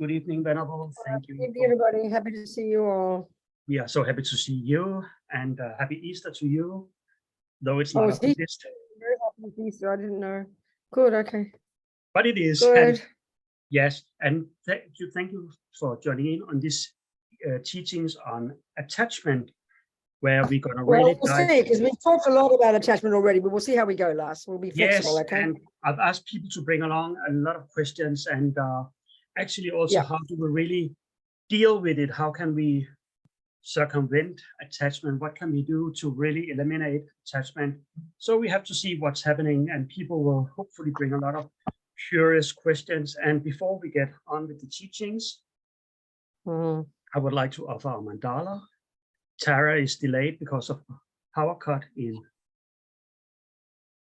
Good evening, Venerable. Thank you. Good evening, everybody. Happy to see you all. We are so happy to see you, and happy Easter to you, though it's not a Buddhist. Very happy Easter. I didn't know. Good. Okay. But it is. Good. And yes, and thank you for joining in on this teachings on attachment, where we're going to really we'll see, because we've talked a lot about attachment already, but we'll see how we go, Lars. We'll be flexible, yes, okay? and I've asked people to bring along a lot of questions, and actually also how do we really deal with it? How can we circumvent attachment? What can we do to really eliminate attachment? So we have to see what's happening, and people will hopefully bring a lot of curious questions. And before we get on with the teachings, I would like to offer a mandala. Tara is delayed because of power cut in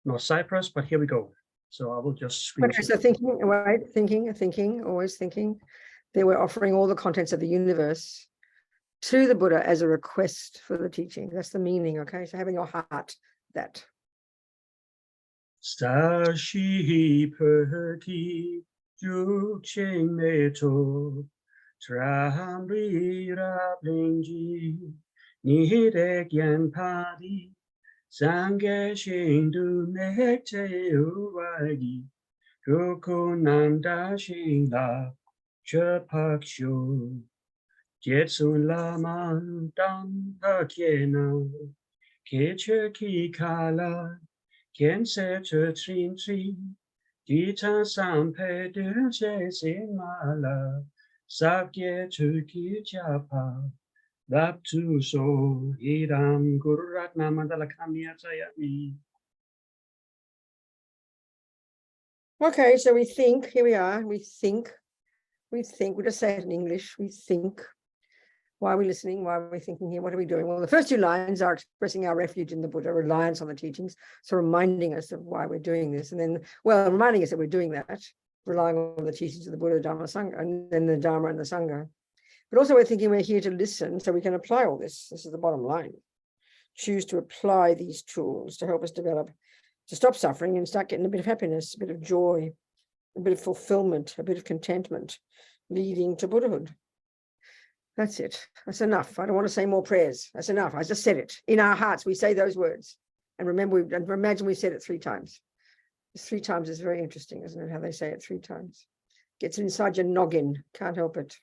North Cyprus, but here we go. So I will just screen. Okay, so thinking, always thinking. They were offering all the contents of the universe to the Buddha as a request for the teaching. That's the meaning, okay? So having your heart that. Sashi perti juching meto tramri rablingi nihide gyan padi sangye shindu nekte uwagi rukunanda shingla chepakshu jetsu lama dam pakiena keche ki kala Kien se che trin trin, dita sampe de che sin mala, sakye tu ki japa, lap tu so, idam gururatna mandala kamya sayami. Okay, so we think, here we are, we think, we just say it in English, we think. Why are we listening? Why are we thinking here? What are we doing? Well, the first two lines are expressing our refuge in the Buddha, reliance on the teachings, so reminding us of why we're doing this. And then, well, reminding us that we're doing that, relying on the teachings of the Buddha, Dharma, Sangha, and then the Dharma and the Sangha. But also we're thinking we're here to listen so we can apply all this. This is the bottom line. Choose to apply these tools to help us develop, to stop suffering and start getting a bit of happiness, a bit of joy, a bit of fulfillment, a bit of contentment, leading to Buddhahood. That's it. That's enough. I don't want to say more prayers. That's enough. I just said it. In our hearts, we say those words. And remember, imagine we said it 3 times. 3 times is very interesting, isn't it? How they say it 3 times. Gets inside your noggin. Can't help it.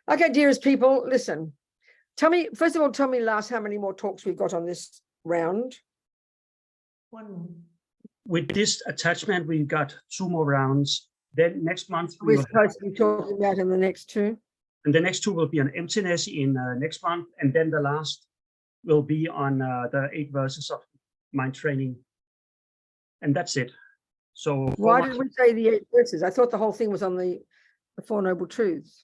Okay, dearest people, listen. Tell me, first of all, tell me, Lars, how many more talks we've got on this round? 1. With this attachment, we've got 2 more rounds. Then next month, We're supposed to be talking about in the next 2. And the next 2 will be on emptiness in next month. And then the last will be on the 8 verses of mind training. And that's it. So why did we say the 8 verses? I thought the whole thing was on the 4 Noble Truths.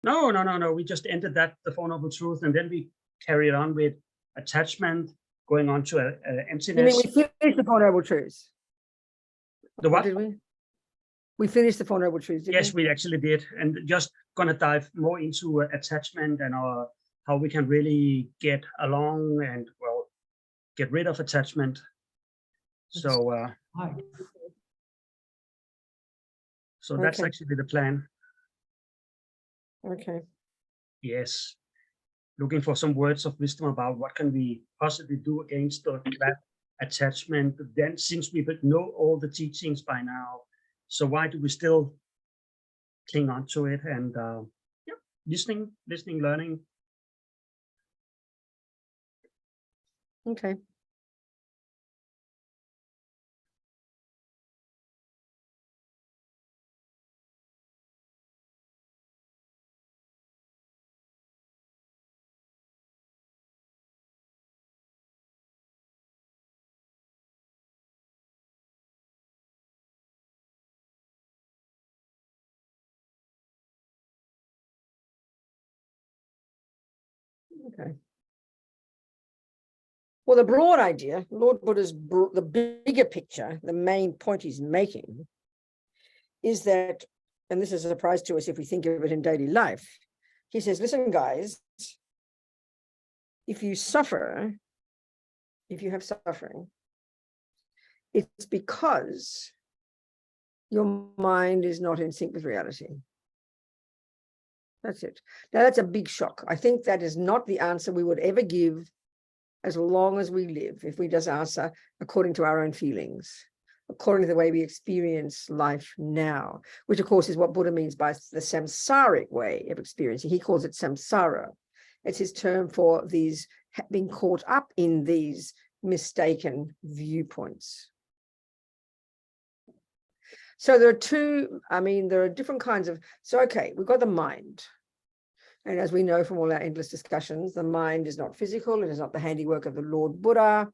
No. We just ended that, the 4 Noble Truths, and then we carried on with attachment, going on to emptiness. You mean we finished the 4 Noble Truths? The what? Did we? We finished the 4 Noble Truths, didn't yes, we actually did. And just gonna dive more into attachment and how we can really get along and, well, get rid of attachment. So, so that's actually the plan. Okay. Yes. Looking for some words of wisdom about what can we possibly do against that attachment. But then, since we know all the teachings by now, so why do we still cling on to it? And listening, learning. Okay. Okay. Well, the broad idea, Lord Buddha's, the bigger picture, the main point he's making is that, and this is a surprise to us if we think of it in daily life, he says, listen, guys, if you suffer, if you have suffering, it's because your mind is not in sync with reality. That's it. Now, that's a big shock. I think that is not the answer we would ever give as long as we live, if we just answer according to our own feelings, according to the way we experience life now, which, of course, is what Buddha means by the samsaric way of experiencing. He calls it samsara. It's his term for these being caught up in these mistaken viewpoints. So there are different kinds of, so okay, we've got the mind. And as we know from all our endless discussions, the mind is not physical. It is not the handiwork of the Lord Buddha.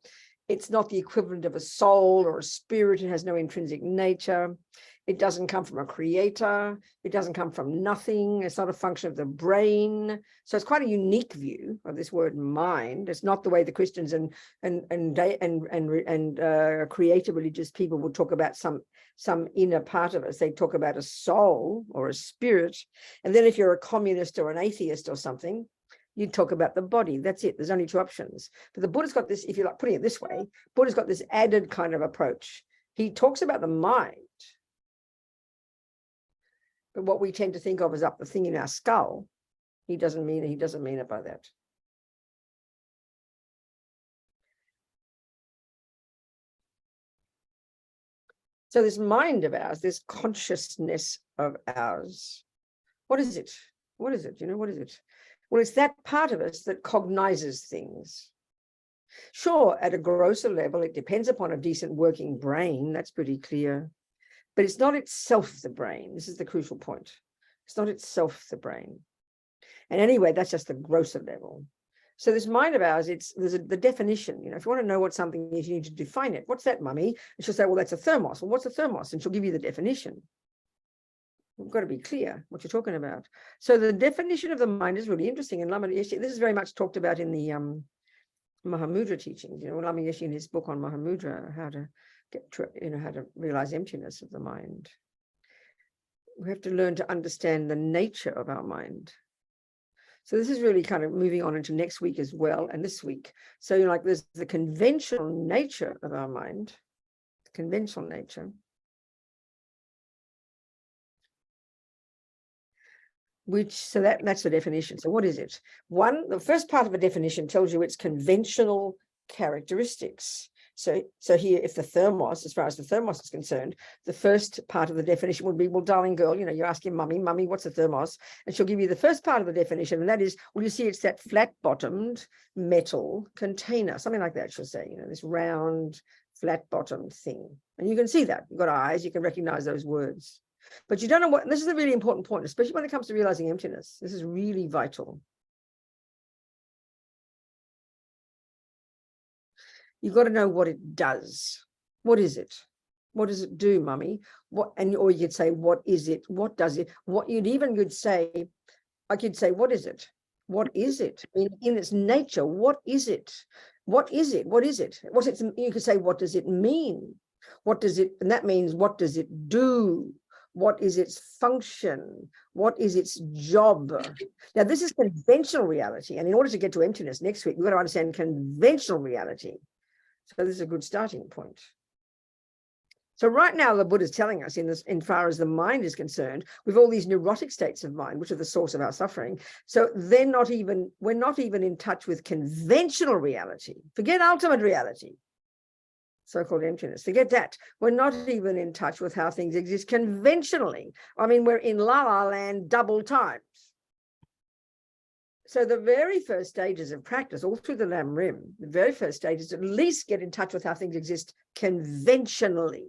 It's not the equivalent of a soul or a spirit. It has no intrinsic nature. It doesn't come from a creator. It doesn't come from nothing. It's not a function of the brain. So it's quite a unique view of this word mind. It's not the way the Christians and creative religious people would talk about some inner part of us. They talk about a soul or a spirit. And then if you're a communist or an atheist or something, you talk about the body. That's it. There's only two options. But the Buddha's got this, if you like putting it this way, Buddha's got this added kind of approach. He talks about the mind. But what we tend to think of as up the thing in our skull, he doesn't mean it by that. So this mind of ours, this consciousness of ours, what is it? What is it? You know, what is it? Well, it's that part of us that cognizes things. Sure, at a grosser level, it depends upon a decent working brain. That's pretty clear. But it's not itself the brain. This is the crucial point. It's not itself the brain. And anyway, that's just the grosser level. So this mind of ours, there's the definition. You know, if you want to know what something is, you need to define it. What's that, mummy? And she'll say, well, that's a thermos. Well, what's a thermos? And she'll give you the definition. We've got to be clear what you're talking about. So the definition of the mind is really interesting. And Lama Yeshe, this is very much talked about in the Mahamudra teachings. You know, Lama Yeshe in his book on Mahamudra, how to realize emptiness of the mind. We have to learn to understand the nature of our mind. So this is really kind of moving on into next week as well, and this week. So, you know, like there's the conventional nature of our mind, the conventional nature, that's the definition. So what is it? The first part of a definition tells you its conventional characteristics. So here, if the thermos, as far as the thermos is concerned, the first part of the definition would be, well, darling girl, you know, you're asking mummy, what's a thermos? And she'll give you the first part of the definition, and that is, well, you see, it's that flat-bottomed metal container, something like that, she'll say, you know, this round, flat-bottomed thing. And you can see that. You've got eyes, you can recognize those words. But you don't know what, and this is a really important point, especially when it comes to realizing emptiness. This is really vital. You've got to know what it does. What is it? What does it do, mummy? Or you could say, what is it? What does it? What you'd say, I could say, what is it? What is it? In its nature, what is it? What is it? What is it? You could say, what does it mean? What does it, and that means, what does it do? What is its function? What is its job? Now, this is conventional reality. And in order to get to emptiness next week, we've got to understand conventional reality. So this is a good starting point. So right now, the Buddha is telling us, in far as the mind is concerned, with all these neurotic states of mind, which are the source of our suffering. So we're not even in touch with conventional reality. Forget ultimate reality, so-called emptiness. Forget that. We're not even in touch with how things exist conventionally. I mean, we're in la-la land double times. So the very first stages of practice, all through the Lam Rim, the very first stages, at least get in touch with how things exist conventionally.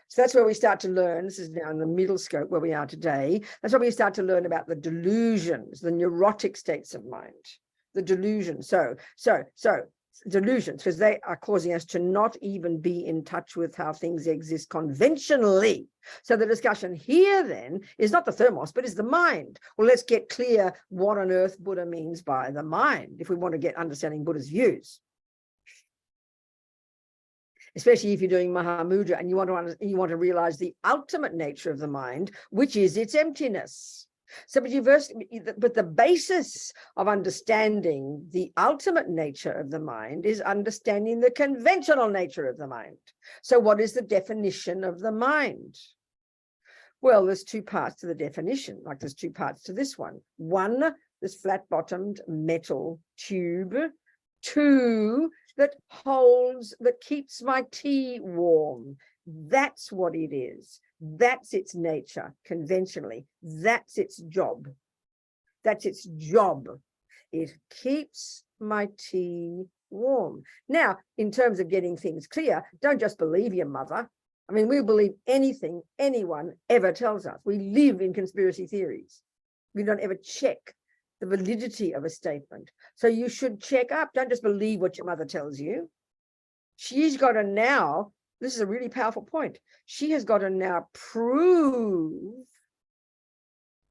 So that's where we start to learn. This is now in the middle scope where we are today. That's where we start to learn about the delusions, the neurotic states of mind, the delusions. So delusions, because they are causing us to not even be in touch with how things exist conventionally. So the discussion here then is not the thermos, but is the mind. Well, let's get clear what on earth Buddha means by the mind, if we want to get understanding Buddha's views. Especially if you're doing Mahamudra and you want to realize the ultimate nature of the mind, which is its emptiness. So, but the basis of understanding the ultimate nature of the mind is understanding the conventional nature of the mind. So what is the definition of the mind? Well, there's two parts to the definition, like there's two parts to this one. One, this flat-bottomed metal tube. Two, that keeps my tea warm. That's what it is. That's its nature, conventionally. That's its job. That's its job. It keeps my tea warm. Now, in terms of getting things clear, don't just believe your mother. I mean, we believe anything anyone ever tells us. We live in conspiracy theories. We don't ever check the validity of a statement. So you should check up. Don't just believe what your mother tells you. She's got to now, this is a really powerful point, she has got to now prove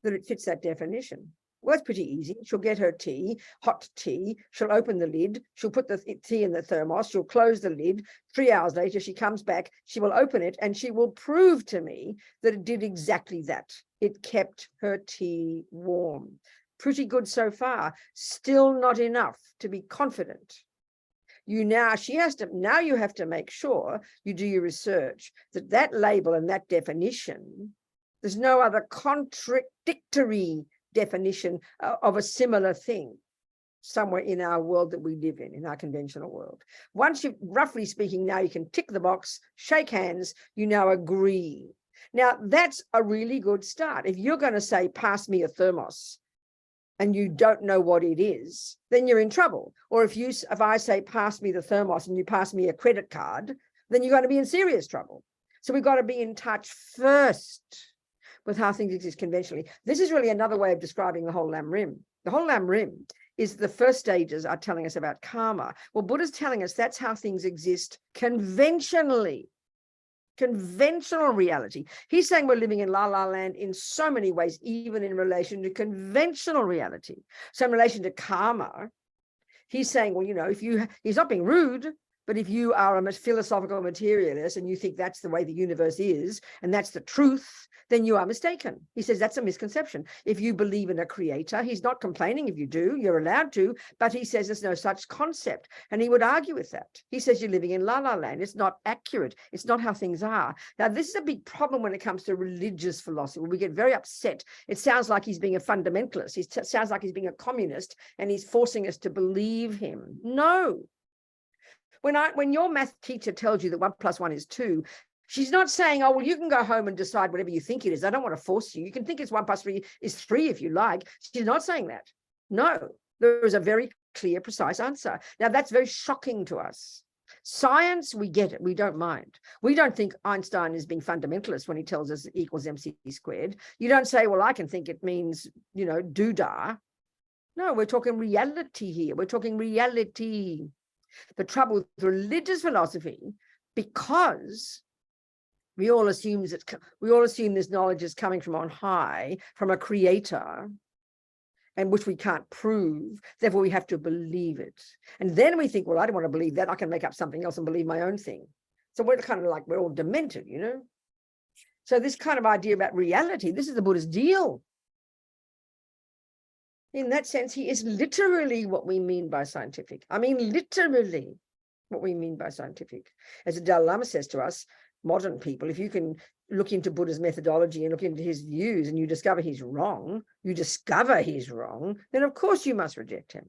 that it fits that definition. Well, it's pretty easy. She'll get her tea, hot tea. She'll open the lid. She'll put the tea in the thermos. She'll close the lid. 3 hours later, she comes back. She will open it and she will prove to me that it did exactly that. It kept her tea warm. Pretty good so far. Still not enough to be confident. Now you have to make sure you do your research, that label and that definition, there's no other contradictory definition of a similar thing somewhere in our world that we live in our conventional world. Once you, roughly speaking, now you can tick the box, shake hands, you now agree. Now that's a really good start. If you're going to say, pass me a thermos, and you don't know what it is, then you're in trouble. Or if I say, pass me the thermos, and you pass me a credit card, then you're going to be in serious trouble. So we've got to be in touch first with how things exist conventionally. This is really another way of describing the whole Lam Rim. The whole Lam Rim is the first stages are telling us about karma. Well, Buddha's telling us that's how things exist conventionally. Conventional reality. He's saying we're living in La La Land in so many ways, even in relation to conventional reality. So in relation to karma, he's saying, well, you know, he's not being rude, but if you are a philosophical materialist and you think that's the way the universe is, and that's the truth, then you are mistaken. He says that's a misconception. If you believe in a creator, he's not complaining if you do, you're allowed to, but he says there's no such concept. And he would argue with that. He says you're living in La La Land. It's not accurate. It's not how things are. Now, this is a big problem when it comes to religious philosophy. We get very upset. It sounds like he's being a fundamentalist. It sounds like he's being a communist and he's forcing us to believe him. No. When your math teacher tells you that 1 + 1 is 2, she's not saying, oh, well, you can go home and decide whatever you think it is. I don't want to force you. You can think it's 1 + 3 is 3 if you like. She's not saying that. No, there is a very clear, precise answer. Now, that's very shocking to us. Science, we get it. We don't mind. We don't think Einstein is being fundamentalist when he tells us E = mc². You don't say, well, I can think it means, you know, doodah. No, we're talking reality here. We're talking reality. The trouble with religious philosophy, because we all assume this knowledge is coming from on high, from a creator, and which we can't prove, therefore we have to believe it. And then we think, well, I don't want to believe that. I can make up something else and believe my own thing. So we're kind of like, we're all demented, you know? So this kind of idea about reality, this is the Buddha's deal. In that sense, he is literally what we mean by scientific. I mean, literally what we mean by scientific. As the Dalai Lama says to us, modern people, if you can look into Buddha's methodology and look into his views and you discover he's wrong, then of course you must reject him.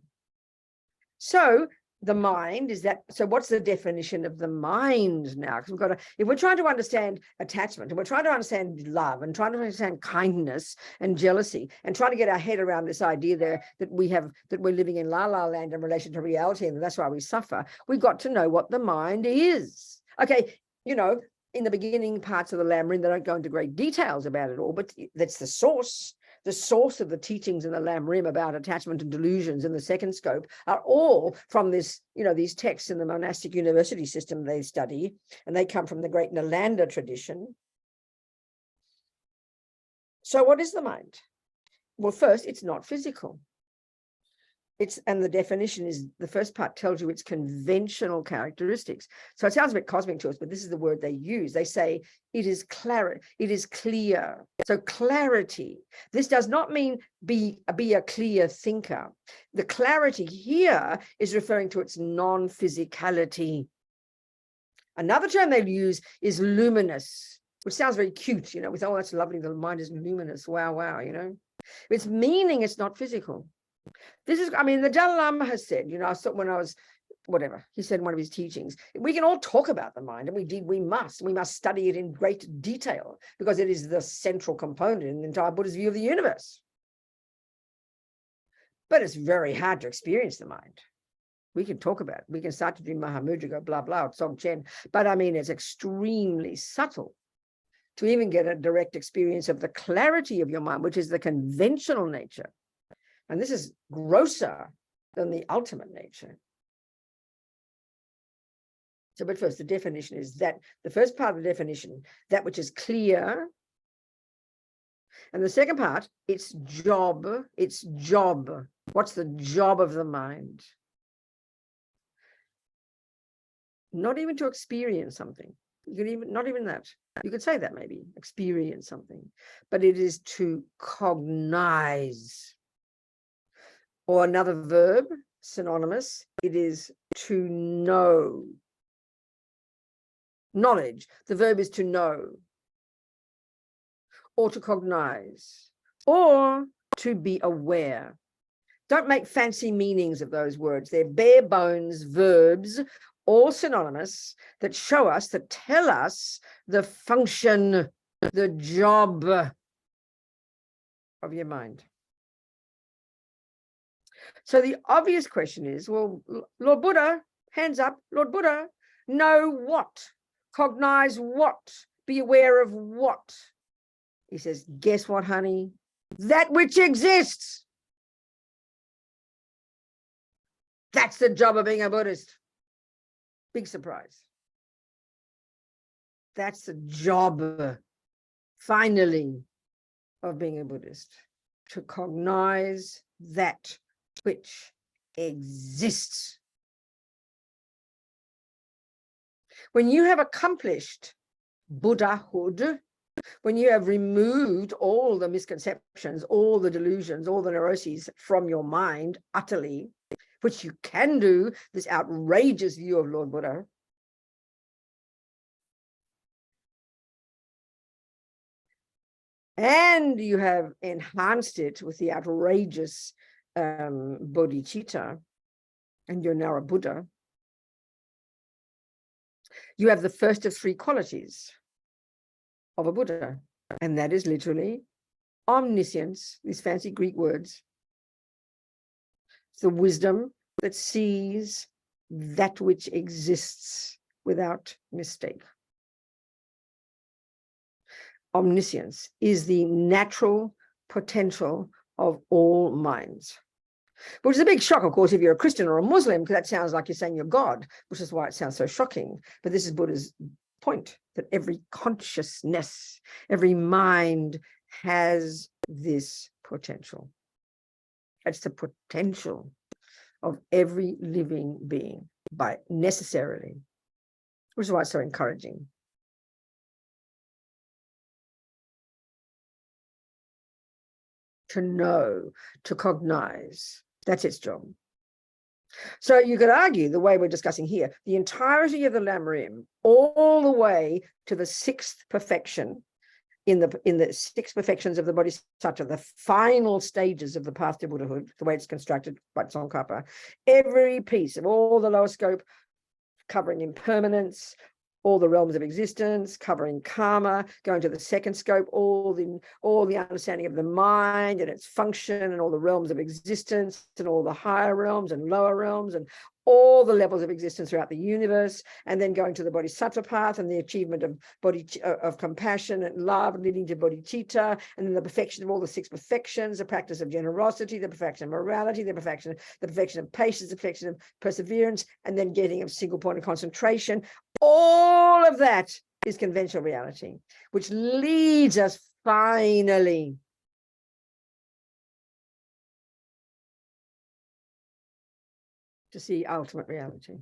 So the mind is that, so what's the definition of the mind now? Because we've got to, if we're trying to understand attachment and we're trying to understand love and trying to understand kindness and jealousy and trying to get our head around this idea there that we're living in La La Land in relation to reality and that's why we suffer, we've got to know what the mind is. Okay, you know, in the beginning parts of the Lam Rim, they don't go into great details about it all, but that's the source. The source of the teachings in the Lam Rim about attachment and delusions in the second scope are all from this, you know, these texts in the monastic university system they study, and they come from the great Nalanda tradition. So what is the mind? Well, first, it's not physical. And the definition is, the first part tells you its conventional characteristics. So it sounds a bit cosmic to us, but this is the word they use. They say it is clear. So clarity. This does not mean be a clear thinker. The clarity here is referring to its non-physicality. Another term they use is luminous. which sounds very cute, you know, with, oh, that's lovely, the mind is luminous, wow, wow, you know. It's meaning it's not physical. This is, I mean, the Dalai Lama has said, you know, I thought when I was, whatever, he said in one of his teachings, we can all talk about the mind, and we must study it in great detail, because it is the central component in the entire Buddhist view of the universe. But it's very hard to experience the mind. We can talk about it. We can start to do Mahamudra, blah, blah, Dzogchen. But I mean, it's extremely subtle to even get a direct experience of the clarity of your mind, which is the conventional nature. And this is grosser than the ultimate nature. So, but first, the definition is that the first part of the definition, that which is clear. And the second part, its job. What's the job of the mind? Not even to experience something. You could even, not even that. You could say that maybe, experience something. But it is to cognize. Or another verb, synonymous, it is to know. Knowledge. The verb is to know. Or to cognize. Or to be aware. Don't make fancy meanings of those words. They're bare bones verbs, all synonymous, that show us, that tell us the function, the job of your mind. So the obvious question is, well, Lord Buddha, hands up, Lord Buddha, know what? Cognize what? Be aware of what? He says, guess what, honey? That which exists. That's the job of being a Buddhist. Big surprise. That's the job, finally, of being a Buddhist. To cognize that which exists. When you have accomplished Buddhahood, when you have removed all the misconceptions, all the delusions, all the neuroses from your mind utterly, which you can do, this outrageous view of Lord Buddha, and you have enhanced it with the outrageous bodhicitta, and you're now a Buddha, you have the first of three qualities of a Buddha, and that is literally omniscience, these fancy Greek words. It's the wisdom that sees that which exists without mistake. Omniscience is the natural potential of all minds. Which is a big shock, of course, if you're a Christian or a Muslim, because that sounds like you're saying you're God, which is why it sounds so shocking. But this is Buddha's point, that every consciousness, every mind has this potential. It's the potential of every living being, by necessarily, which is why it's so encouraging. To know, to cognize, that's its job. So you could argue, the way we're discussing here, the entirety of the Lamrim, all the way to the sixth perfection, in the six perfections of the Bodhisattva, the final stages of the path to Buddhahood, the way it's constructed by Tsongkhapa, every piece of all the lower scope, covering impermanence, all the realms of existence, covering karma, going to the second scope, all the understanding of the mind and its function, and all the realms of existence, and all the higher realms and lower realms, and all the levels of existence throughout the universe, and then going to the bodhisattva path and the achievement of compassion and love, leading to bodhicitta, and then the perfection of all the six perfections, the practice of generosity, the perfection of morality, the perfection of patience, the perfection of perseverance, and then getting a single point of concentration. All of that is conventional reality, which leads us finally to see ultimate reality.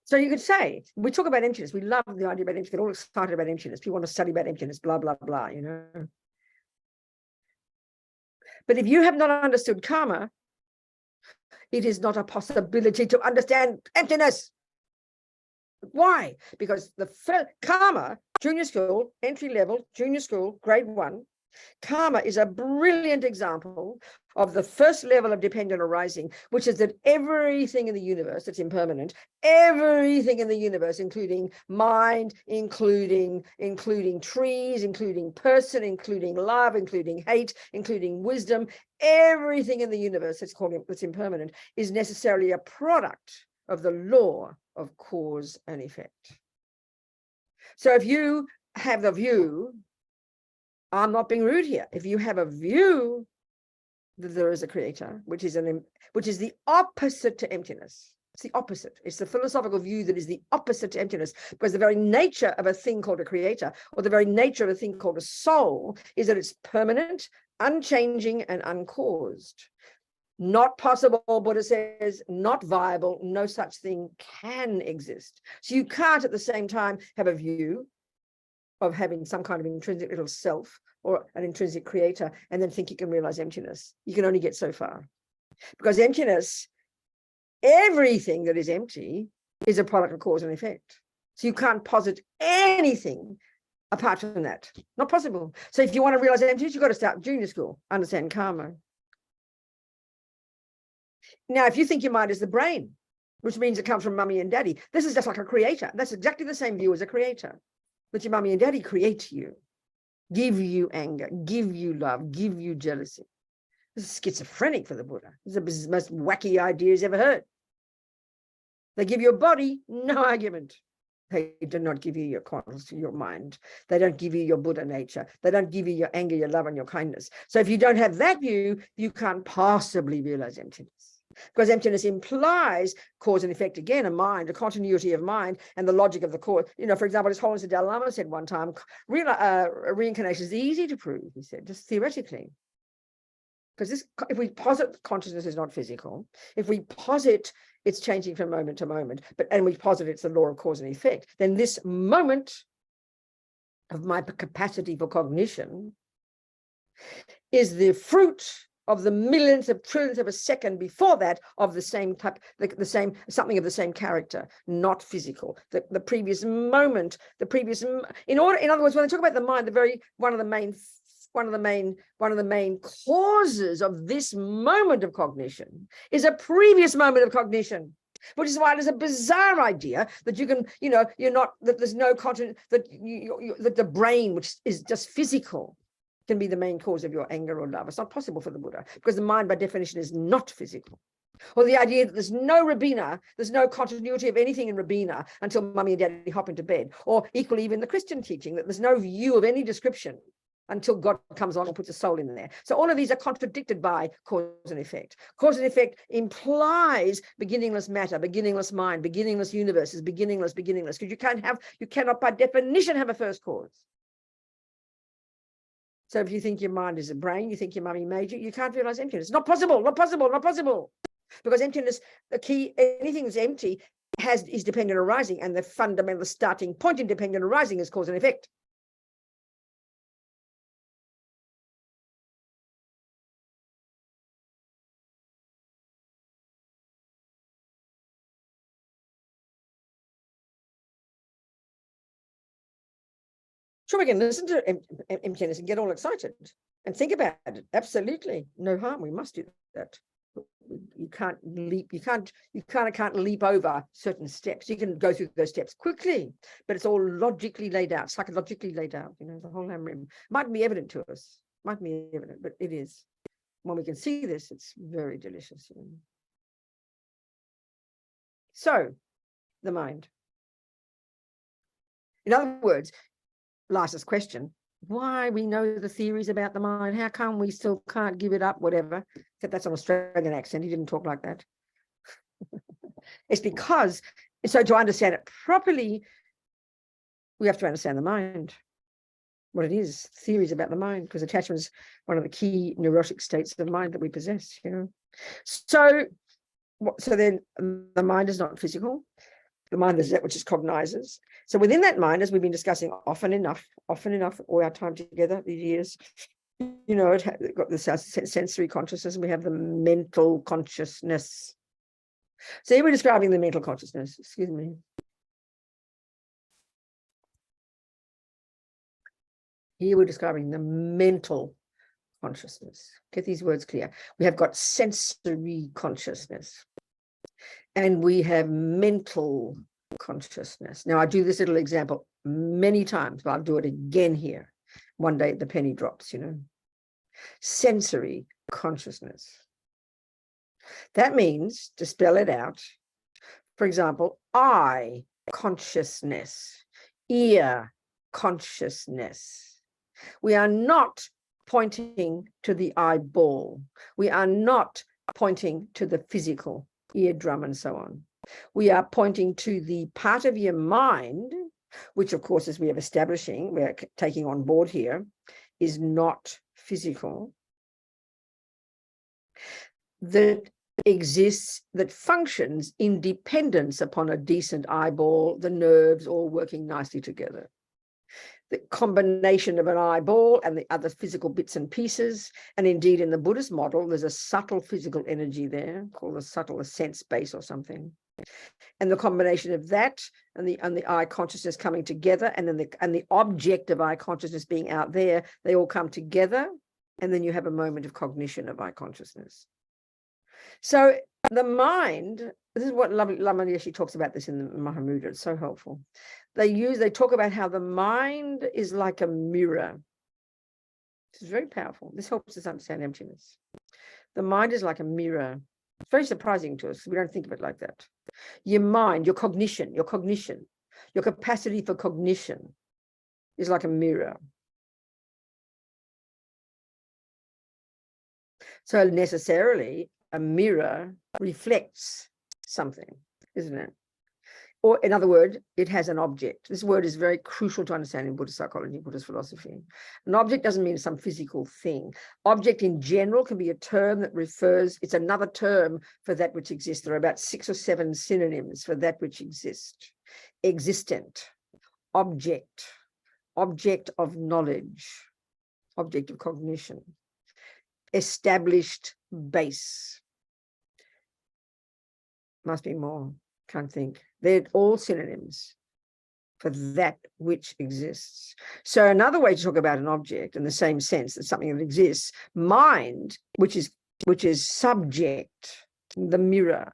So you could say, we talk about emptiness. We love the idea about emptiness. We're all excited about emptiness. People want to study about emptiness, blah, blah, blah, you know. But if you have not understood karma, It is not a possibility to understand emptiness. Why? Because the karma, junior school, entry level, junior school, grade 1, karma is a brilliant example of the first level of dependent arising, which is that everything in the universe that's impermanent, everything in the universe, including mind, including trees, including person, including love, including hate, including wisdom, everything in the universe that's impermanent is necessarily a product of the law of cause and effect. So if you have the view, I'm not being rude here, if you have a view that there is a creator, which is the opposite to emptiness. It's the opposite. It's the philosophical view that is the opposite to emptiness, because the very nature of a thing called a creator, or the very nature of a thing called a soul, is that it's permanent, unchanging, and uncaused. Not possible, Buddha says, not viable, no such thing can exist. So you can't at the same time have a view of having some kind of intrinsic little self or an intrinsic creator and then think you can realize emptiness. You can only get so far, because emptiness, everything that is empty is a product of cause and effect. So you can't posit anything apart from that. Not possible. So if you want to realize emptiness, you've got to start junior school, understand karma. Now, if you think your mind is the brain, which means it comes from mummy and daddy, this is just like a creator. That's exactly the same view as a creator. That your mummy and daddy create you, give you anger, give you love, give you jealousy. This is schizophrenic for the Buddha. This is the most wacky idea he's ever heard. They give you a body, no argument. They do not give you your conscience, your mind. They don't give you your Buddha nature. They don't give you your anger, your love, and your kindness. So if you don't have that view, you can't possibly realize emptiness. Because emptiness implies cause and effect, again, a mind, a continuity of mind, and the logic of the cause. You know, for example, His Holiness the Dalai Lama said one time, reincarnation is easy to prove, he said, just theoretically. Because if we posit consciousness is not physical, if we posit it's changing from moment to moment, and we posit it's the law of cause and effect, then this moment of my capacity for cognition is the fruit of the millionth of trillionth of a second before that of the same type, something of the same character, not physical. The previous moment, in other words, when I talk about the mind, one of the main causes of this moment of cognition is a previous moment of cognition, which is why it is a bizarre idea that you can, you're not, that there's no content, that that the brain, which is just physical, can be the main cause of your anger or love. It's not possible for the Buddha, because the mind by definition is not physical. Or the idea that there's no Robina, there's no continuity of anything in Robina until mummy and daddy hop into bed. Or equally even the Christian teaching that there's no view of any description until God comes on and puts a soul in there. So all of these are contradicted by cause and effect. Cause and effect implies beginningless matter, beginningless mind, beginningless universes, beginningless, because you cannot by definition have a first cause. So if you think your mind is a brain, you think your mummy made you, you can't realize emptiness. Not possible, not possible, not possible. Because emptiness, the key, anything that's empty is dependent arising, and the fundamental starting point in dependent arising is cause and effect. Sure, we can listen to emptiness and get all excited and think about it. Absolutely, no harm. We must do that. You can't leap. You can't leap over certain steps. You can go through those steps quickly, but it's all logically laid out, psychologically laid out. The whole rim might be evident to us. Might be evident, but it is. When we can see this, it's very delicious. So, the mind. In other words, Lysa's question, why we know the theories about the mind, how come we still can't give it up, whatever, except that's an Australian accent, he didn't talk like that. It's because, so to understand it properly, we have to understand the mind, what it is, theories about the mind, because attachment is one of the key neurotic states of mind that we possess, So then the mind is not physical. The mind is that which is cognizes. So within that mind, as we've been discussing often enough, all our time together, these years, it got the sensory consciousness, and we have the mental consciousness. So here we're describing the mental consciousness. Excuse me. Here we're describing the mental consciousness. Get these words clear. We have got sensory consciousness and we have mental consciousness. Now, I do this little example many times, but I'll do it again here. One day the penny drops, you know. Sensory consciousness. That means, to spell it out, for example, eye consciousness, ear consciousness. We are not pointing to the eyeball. We are not pointing to the physical eardrum and so on. We are pointing to the part of your mind, which of course, as we are establishing, we're taking on board here, is not physical, that exists, that functions in dependence upon a decent eyeball, the nerves all working nicely together. The combination of an eyeball and the other physical bits and pieces, and indeed in the Buddhist model, there's a subtle physical energy there called a sense base or something. And the combination of that and the eye consciousness coming together, and then the object of eye consciousness being out there, they all come together, and then you have a moment of cognition of eye consciousness. So the mind, this is what Lama Yeshe talks about this in the Mahamudra. It's so helpful. They talk about how the mind is like a mirror. This is very powerful. This helps us understand emptiness. The mind is like a mirror. It's very surprising to us. We don't think of it like that. Your mind, your cognition, your capacity for cognition is like a mirror. So necessarily, a mirror reflects something, isn't it? Or in other words, it has an object. This word is very crucial to understand in Buddhist psychology, Buddhist philosophy. An object doesn't mean some physical thing. Object in general can be a term that refers, it's another term for that which exists. There are about 6 or 7 synonyms for that which exists. Existent, object, object of knowledge, object of cognition, established base. Must be more, can't think. They're all synonyms for that which exists. So another way to talk about an object in the same sense that something that exists, mind, which is subject, the mirror,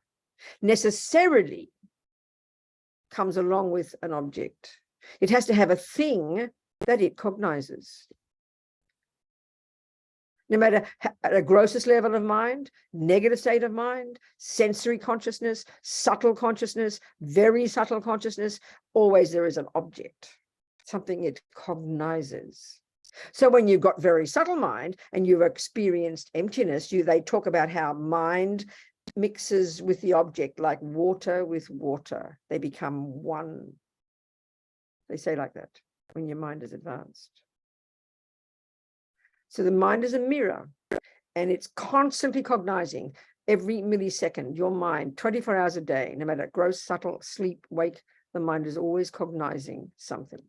necessarily comes along with an object. It has to have a thing that it cognizes. No matter at a grossest level of mind, negative state of mind, sensory consciousness, subtle consciousness, very subtle consciousness, always there is an object, something it cognizes. So when you've got very subtle mind and you've experienced emptiness, they talk about how mind mixes with the object like water with water. They become one. They say like that when your mind is advanced. So the mind is a mirror and it's constantly cognizing every millisecond, your mind, 24 hours a day, no matter gross, subtle, sleep, wake, the mind is always cognizing something.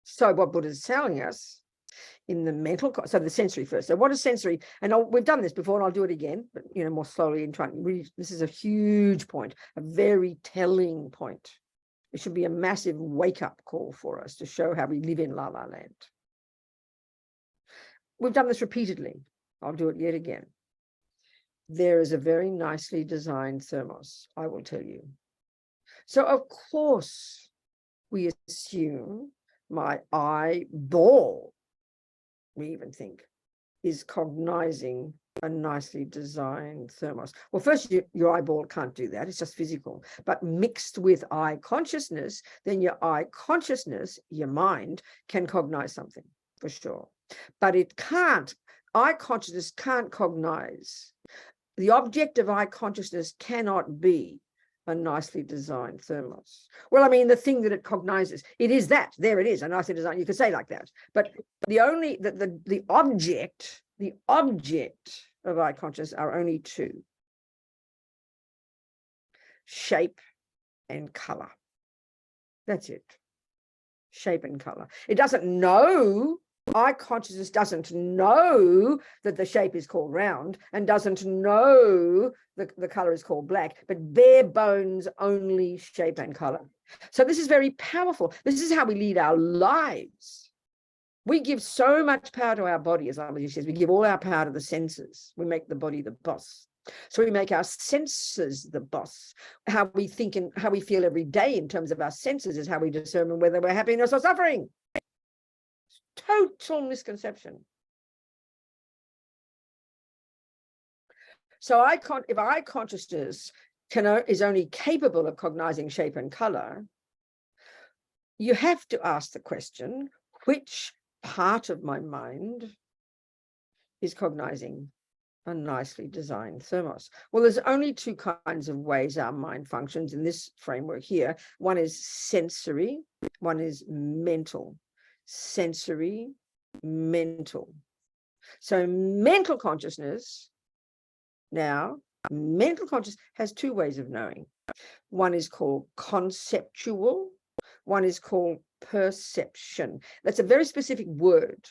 So what Buddha is telling us in the mental, so the sensory first. So what is sensory? And we've done this before and I'll do it again, but more slowly and trying to read. This is a huge point, a very telling point. It should be a massive wake-up call for us to show how we live in La La Land. We've done this repeatedly. I'll do it yet again. There is a very nicely designed thermos, I will tell you. So, of course, we assume my eyeball, we even think, is cognizing a nicely designed thermos. Well, first, your eyeball can't do that. It's just physical. But mixed with eye consciousness, then your eye consciousness, your mind, can cognize something for sure. But it can't. Eye consciousness can't cognize. The object of eye consciousness cannot be a nicely designed thermos. Well, I mean, the thing that it cognizes, it is that. There it is, a nicely designed. You could say like that. But the object of eye consciousness are only 2: shape and color. That's it. Shape and color. It doesn't know eye consciousness doesn't know that the shape is called round and doesn't know the color is called black, but bare bones only shape and color. So this is very powerful. This is how we lead our lives. We give so much power to our body, as Amity says. We give all our power to the senses. We make the body the boss. So we make our senses the boss. How we think and how we feel every day in terms of our senses is how we determine whether we're happiness or suffering. Total misconception. So if eye consciousness is only capable of cognizing shape and color, you have to ask the question, which part of my mind is cognizing a nicely designed thermos? Well, there's only two kinds of ways our mind functions in this framework here. One is sensory, one is mental. Sensory, mental. So mental consciousness has two ways of knowing. One is called conceptual, one is called perception. That's a very specific word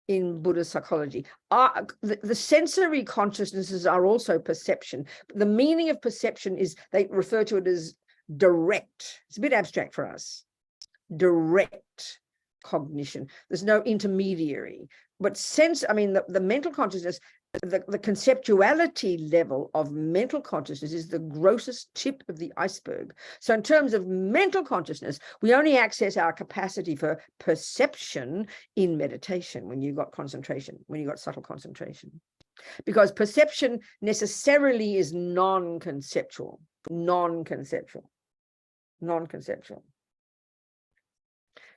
in Buddhist psychology. The sensory consciousnesses are also perception. The meaning of perception is they refer to it as direct. It's a bit abstract for us. Direct cognition. There's no intermediary. But the mental consciousness, the conceptuality level of mental consciousness is the grossest tip of the iceberg. So in terms of mental consciousness, we only access our capacity for perception in meditation, when you've got concentration, when you've got subtle concentration. Because perception necessarily is non-conceptual.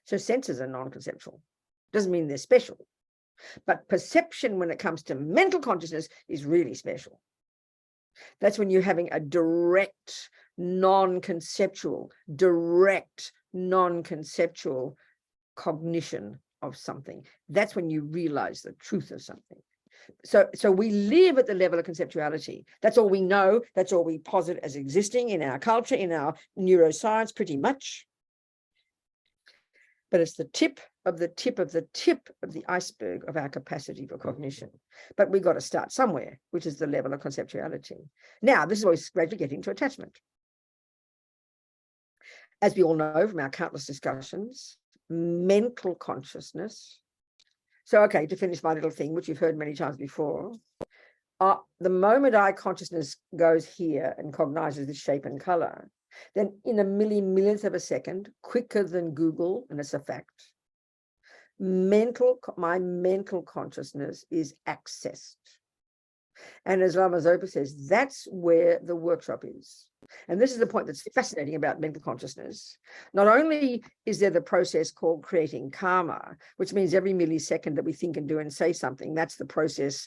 So senses are non-conceptual. Doesn't mean they're special. But perception, when it comes to mental consciousness, is really special. That's when you're having a direct, non-conceptual cognition of something. That's when you realize the truth of something. So we live at the level of conceptuality. That's all we know. That's all we posit as existing in our culture, in our neuroscience, pretty much. But it's the tip of the iceberg of our capacity for cognition. But we've got to start somewhere, which is the level of conceptuality. Now, this is always gradually getting to attachment. As we all know from our countless discussions, mental consciousness. So, okay, to finish my little thing, which you've heard many times before, the moment eye consciousness goes here and cognizes the shape and color, then in a millionth of a second, quicker than Google, and it's a fact, my mental consciousness is accessed. And as Lama Zopa says, that's where the workshop is. And this is the point that's fascinating about mental consciousness. Not only is there the process called creating karma, which means every millisecond that we think and do and say something, that's the process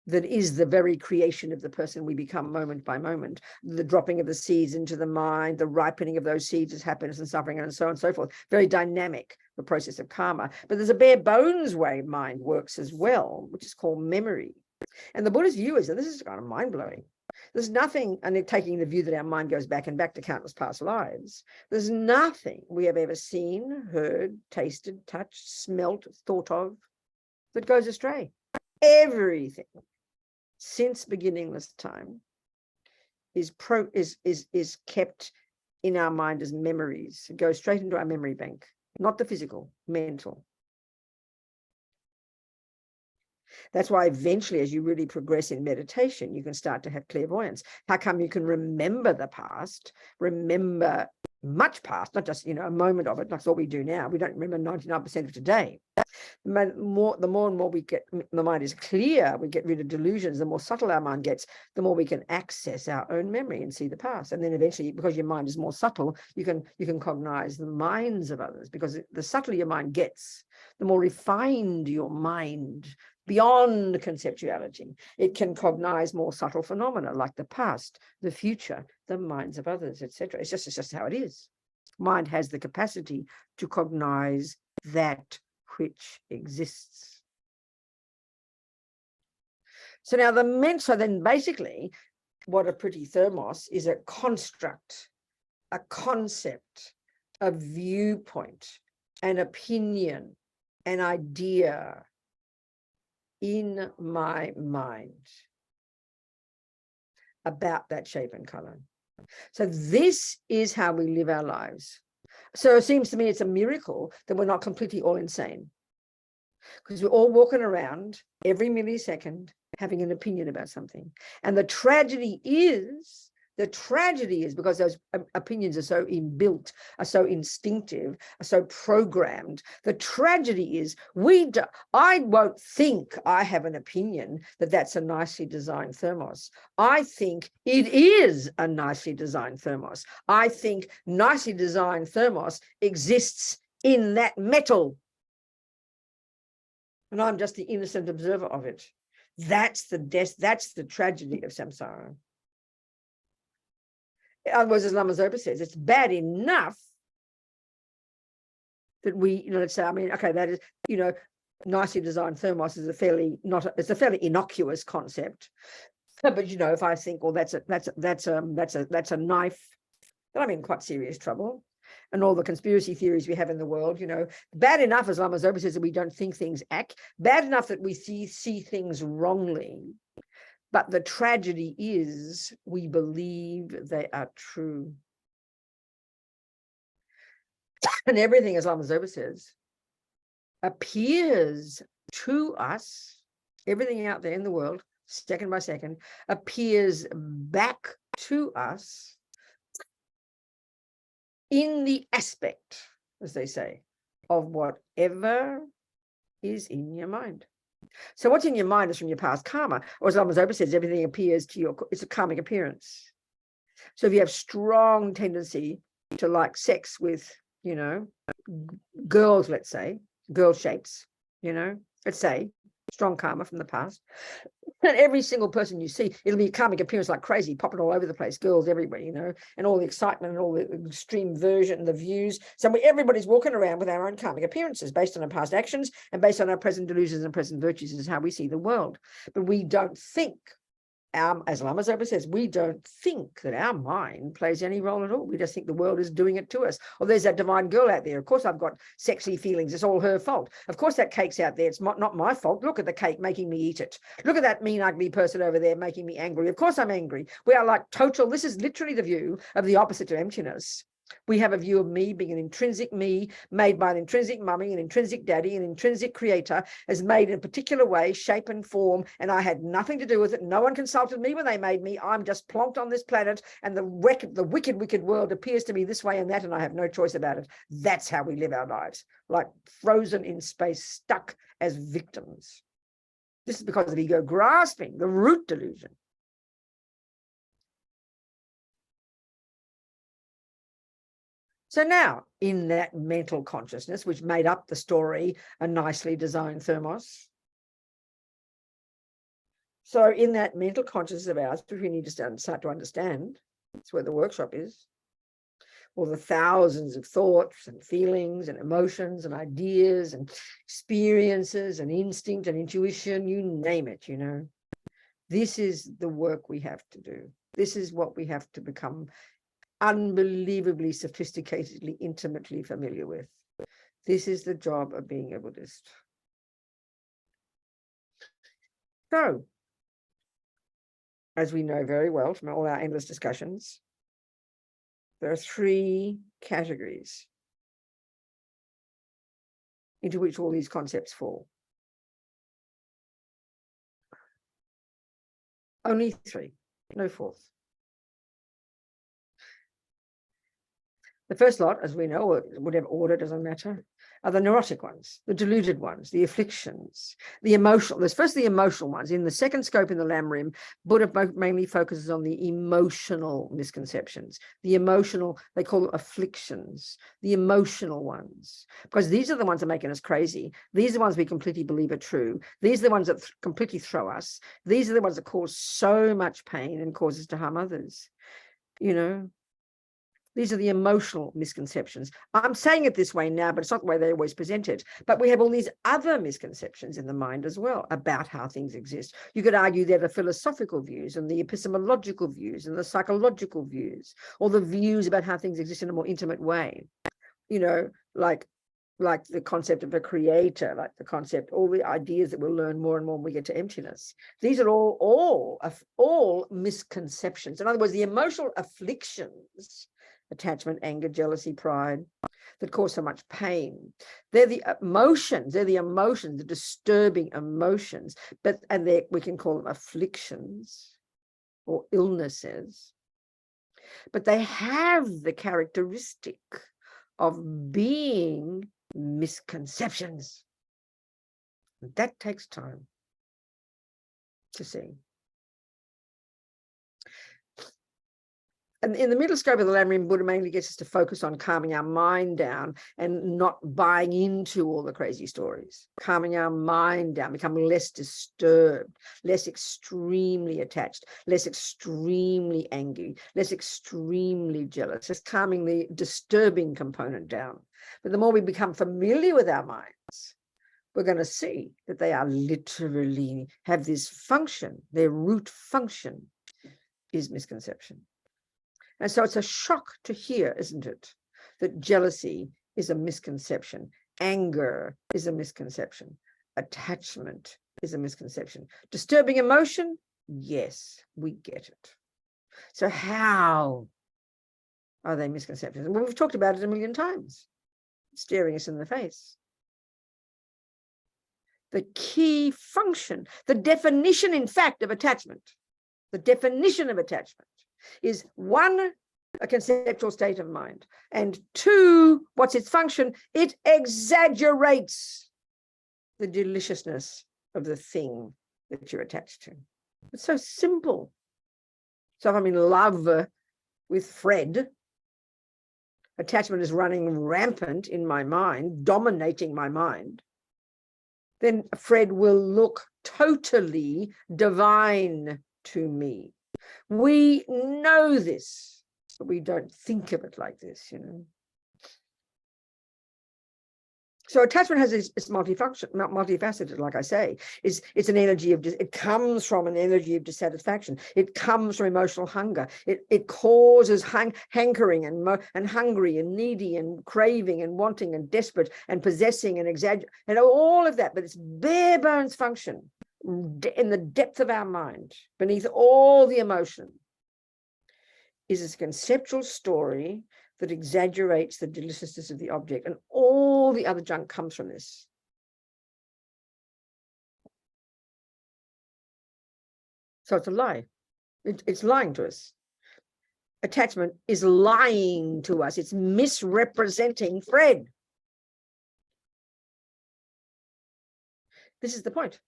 that is the very creation of the person we become moment by moment. The dropping of the seeds into the mind, the ripening of those seeds as happiness and suffering, and so on and so forth. Very dynamic, the process of karma. But there's a bare bones way mind works as well, which is called memory. And the Buddhist view is, and this is kind of mind-blowing, there's nothing, and taking the view that our mind goes back and back to countless past lives, there's nothing we have ever seen, heard, tasted, touched, smelt, thought of that goes astray. Everything since beginningless time is kept in our mind as memories. It goes straight into our memory bank, not the physical, mental. That's why eventually, as you really progress in meditation, you can start to have clairvoyance. How come you can remember the past, remember much past, not just, a moment of it. That's all we do now. We don't remember 99% of today. The more and more we get, the mind is clear, we get rid of delusions, the more subtle our mind gets, the more we can access our own memory and see the past. And then eventually, because your mind is more subtle, you can cognize the minds of others, because the subtler your mind gets, the more refined your mind, beyond conceptuality. It can cognize more subtle phenomena like the past, the future, the minds of others, etc. It's just how it is. Mind has the capacity to cognize that which exists. So now then basically what a pretty thermos is a construct, a concept, a viewpoint, an opinion, an idea in my mind about that shape and color. So this is how we live our lives. So it seems to me it's a miracle that we're not completely all insane, because we're all walking around every millisecond having an opinion about something. And the tragedy is because those opinions are so inbuilt, are so instinctive, are so programmed. The tragedy is I won't think I have an opinion that that's a nicely designed thermos. I think it is a nicely designed thermos. I think nicely designed thermos exists in that metal. And I'm just the innocent observer of it. That's the tragedy of samsara. In other words, as Lama Zopa says, it's bad enough that we, let's say, I mean, okay, that is, nicely designed thermos is a fairly innocuous concept. But if I think, well, that's a knife, then I'm in quite serious trouble. And all the conspiracy theories we have in the world, bad enough, as Lama Zopa says, that we don't think things bad enough that we see things wrongly. But the tragedy is we believe they are true. And everything, as Lama Zopa says, appears to us, everything out there in the world, second by second, appears back to us in the aspect, as they say, of whatever is in your mind. So what's in your mind is from your past karma, or as Lama Zopa says, everything appears to it's a karmic appearance. So if you have strong tendency to like sex with, girls, let's say, girl shapes, let's say, strong karma from the past, and every single person you see, it'll be a karmic appearance like crazy, popping all over the place, girls everywhere, and all the excitement and all the extreme version and the views. So everybody's walking around with our own karmic appearances based on our past actions and based on our present delusions and present virtues. Is how we see the world. But we don't think, as Lama Zopa says, we don't think that our mind plays any role at all. We just think the world is doing it to us. Or there's that divine girl out there. Of course, I've got sexy feelings. It's all her fault. Of course, that cake's out there. It's not my fault. Look at the cake making me eat it. Look at that mean, ugly person over there making me angry. Of course, I'm angry. We are like total. This is literally the view of the opposite to emptiness. We have a view of me being an intrinsic me, made by an intrinsic mummy, an intrinsic daddy, an intrinsic creator, as made in a particular way, shape and form, and I had nothing to do with it. No one consulted me when they made me. I'm just plonked on this planet, and the wicked world appears to me this way and that, and I have no choice about it. That's how we live our lives, like frozen in space, stuck as victims. This is because of ego grasping, the root delusion. So now, in that mental consciousness, which made up the story, a nicely designed thermos. So in that mental consciousness of ours, which we need to start to understand, that's where the workshop is, all the thousands of thoughts and feelings and emotions and ideas and experiences and instinct and intuition, you name it, This is the work we have to do. This is what we have to become unbelievably sophisticatedly, intimately familiar with. This is the job of being a Buddhist. So, as we know very well from all our endless discussions, there are three categories into which all these concepts fall. Only three, no fourth. The first lot, as we know, or whatever order, doesn't matter, are the neurotic ones, the deluded ones, the afflictions, the emotional. There's first the emotional ones. In the second scope in the Lam Rim, Buddha mainly focuses on the emotional misconceptions, the emotional, they call them afflictions, the emotional ones, because these are the ones that are making us crazy. These are the ones we completely believe are true. These are the ones that completely throw us. These are the ones that cause so much pain and cause us to harm others, These are the emotional misconceptions. I'm saying it this way now, but it's not the way they always present it. But we have all these other misconceptions in the mind as well about how things exist. You could argue they're the philosophical views and the epistemological views and the psychological views, or the views about how things exist in a more intimate way. Like like the concept of a creator, like the concept, all the ideas that we'll learn more and more when we get to emptiness. These are all misconceptions. In other words, the emotional afflictions, attachment, anger, jealousy, pride, that cause so much pain. They're the emotions, the disturbing emotions, we can call them afflictions or illnesses, but they have the characteristic of being misconceptions. That takes time to see. And in the middle scope of the Lamrim, Buddha mainly gets us to focus on calming our mind down and not buying into all the crazy stories. Calming our mind down, becoming less disturbed, less extremely attached, less extremely angry, less extremely jealous, just calming the disturbing component down. But the more we become familiar with our minds, we're going to see that they are literally have this function. Their root function is misconception. And so it's a shock to hear, isn't it, that jealousy is a misconception, anger is a misconception, attachment is a misconception. Disturbing emotion, yes, we get it. So how are they misconceptions? Well, we've talked about it a million times, staring us in the face. The key function, the definition, in fact, of attachment, is one, a conceptual state of mind, and two, what's its function? It exaggerates the deliciousness of the thing that you're attached to. It's so simple. So if I'm in love with Fred, attachment is running rampant in my mind, dominating my mind, then Fred will look totally divine to me. We know this, but we don't think of it like this, you know. So attachment has it's multifaceted, like I say. It's an energy of, it comes from an energy of dissatisfaction. It comes from emotional hunger. It causes hankering and hungry and needy and craving and wanting and desperate and possessing and exaggerating and all of that. But it's bare bones function in the depth of our mind, beneath all the emotion, is this conceptual story that exaggerates the deliciousness of the object, and all the other junk comes from this. So it's a lie. It's lying to us. Attachment is lying to us. It's misrepresenting Fred. This is the point.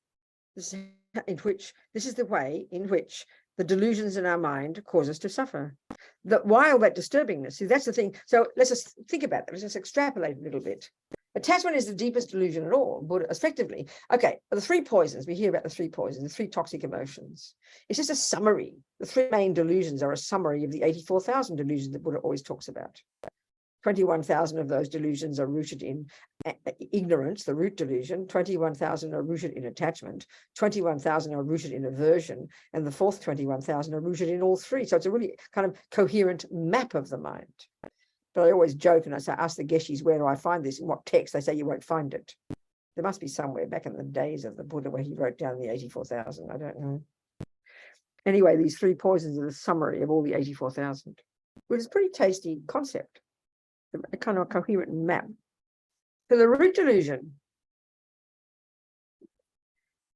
This is the way in which the delusions in our mind cause us to suffer. While that disturbingness, see, that's the thing. So let's just think about that. Let's just extrapolate a little bit. Attachment is the deepest delusion at all, but effectively, okay, the three poisons, we hear about the three poisons, the three toxic emotions. It's just a summary. The three main delusions are a summary of the 84,000 delusions that Buddha always talks about. 21,000 of those delusions are rooted in ignorance, the root delusion. 21,000 are rooted in attachment. 21,000 are rooted in aversion. And the fourth 21,000 are rooted in all three. So it's a really kind of coherent map of the mind. But I always joke and I say, ask the Geshis, where do I find this? In what text? They say you won't find it. There must be somewhere back in the days of the Buddha where he wrote down the 84,000. I don't know. Anyway, these three poisons are the summary of all the 84,000, which is a pretty tasty concept. A kind of coherent map. So the root delusion,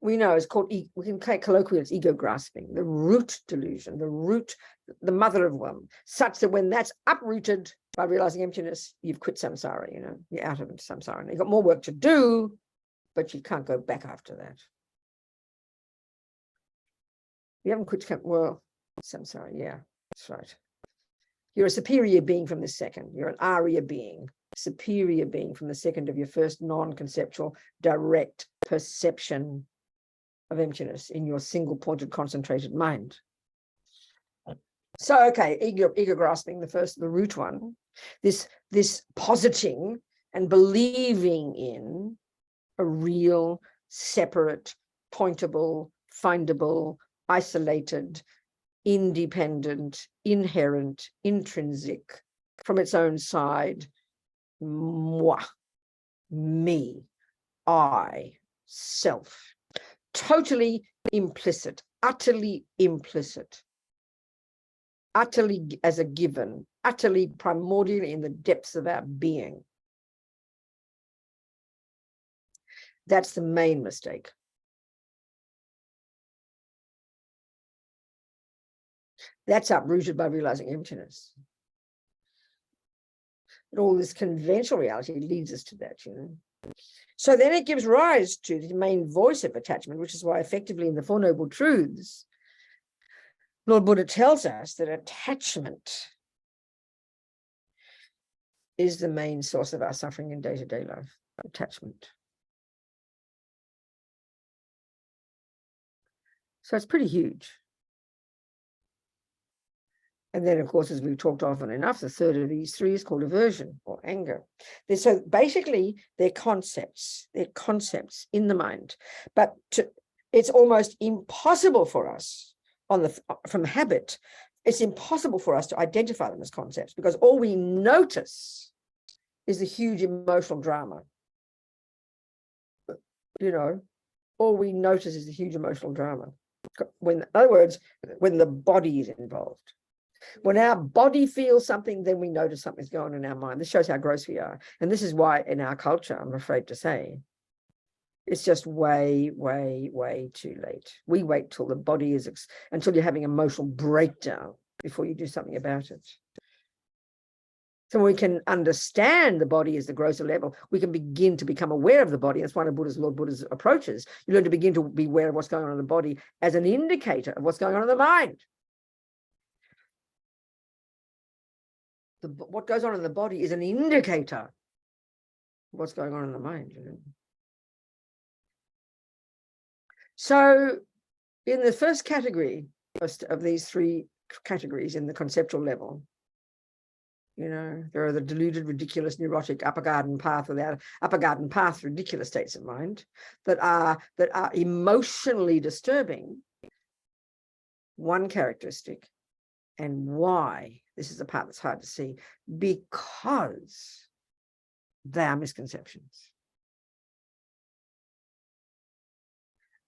we know is called, we can say colloquially, it's ego grasping. The root delusion, the mother of one, such that when that's uprooted by realizing emptiness, you've quit samsara, you know, you're out of samsara. And you've got more work to do, but you can't go back after that. You haven't quit, well, samsara, yeah, that's right. You're a superior being from the second. You're an Arya being, superior being from the second of your first non-conceptual direct perception of emptiness in your single-pointed concentrated mind. So, okay, ego grasping, the root one, this positing and believing in a real, separate, pointable, findable, isolated, independent, inherent, intrinsic, from its own side, moi, me, I, self. Totally implicit, utterly implicit, utterly as a given, utterly primordial in the depths of our being. That's the main mistake. That's uprooted by realizing emptiness. And all this conventional reality leads us to that, you know. So then it gives rise to the main voice of attachment, which is why effectively in the Four Noble Truths, Lord Buddha tells us that attachment is the main source of our suffering in day-to-day life. Attachment. So it's pretty huge. And then, of course, as we've talked often enough, the third of these three is called aversion or anger. So basically, they're concepts in the mind. But it's almost impossible for us from habit. It's impossible for us to identify them as concepts because all we notice is the huge emotional drama. You know, all we notice is the huge emotional drama. In other words, when the body is involved. When our body feels something, then we notice something's going on in our mind. This shows how gross we are. And this is why in our culture, I'm afraid to say, it's just way, way, way too late. We wait till the body is, until you're having emotional breakdown before you do something about it. So when we can understand the body as the grosser level, we can begin to become aware of the body. That's one of Lord Buddha's approaches. You learn to begin to be aware of what's going on in the body as an indicator of what's going on in the mind. What goes on in the body is an indicator of what's going on in the mind. You know? So in the first category of these three categories in the conceptual level, you know, there are the deluded, ridiculous, neurotic, upper garden path ridiculous states of mind that are emotionally disturbing. One characteristic, and why this is the part that's hard to see, because they are misconceptions.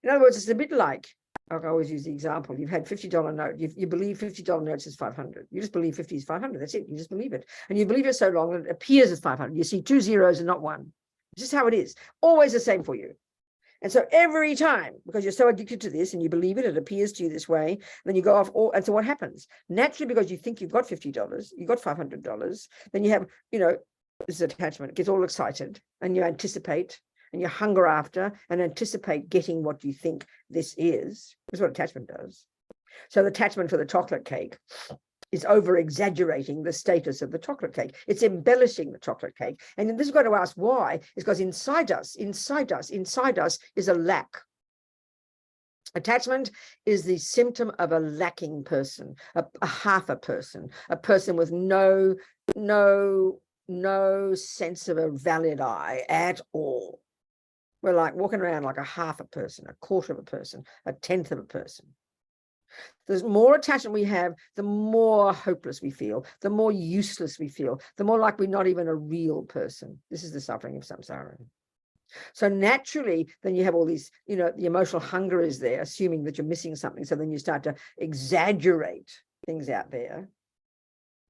In other words, it's a bit like, I always use the example, you've had $50 note, you believe $50 notes is 500. You just believe 50 is 500, that's it, you just believe it. And you believe it so long that it appears as 500. You see 2 zeros and not 1. It's just how it is, always the same for you. And so every time, because you're so addicted to this and you believe it, it appears to you this way, then you go off, and so what happens? Naturally, because you think you've got $50, you've got $500, then you have, you know, this attachment, it gets all excited and you anticipate and you hunger after and anticipate getting what you think this is. That's what attachment does. So the attachment for the chocolate cake is over-exaggerating the status of the chocolate cake. It's embellishing the chocolate cake. And this is going to ask why, is because inside us is a lack. Attachment is the symptom of a lacking person, a half a person with no sense of a valid I at all. We're like walking around like a half a person, a quarter of a person, a tenth of a person. The more attachment we have, the more hopeless we feel, the more useless we feel, the more like we're not even a real person. This is the suffering of samsara. So naturally, then you have all these, you know, the emotional hunger is there, assuming that you're missing something. So then you start to exaggerate things out there,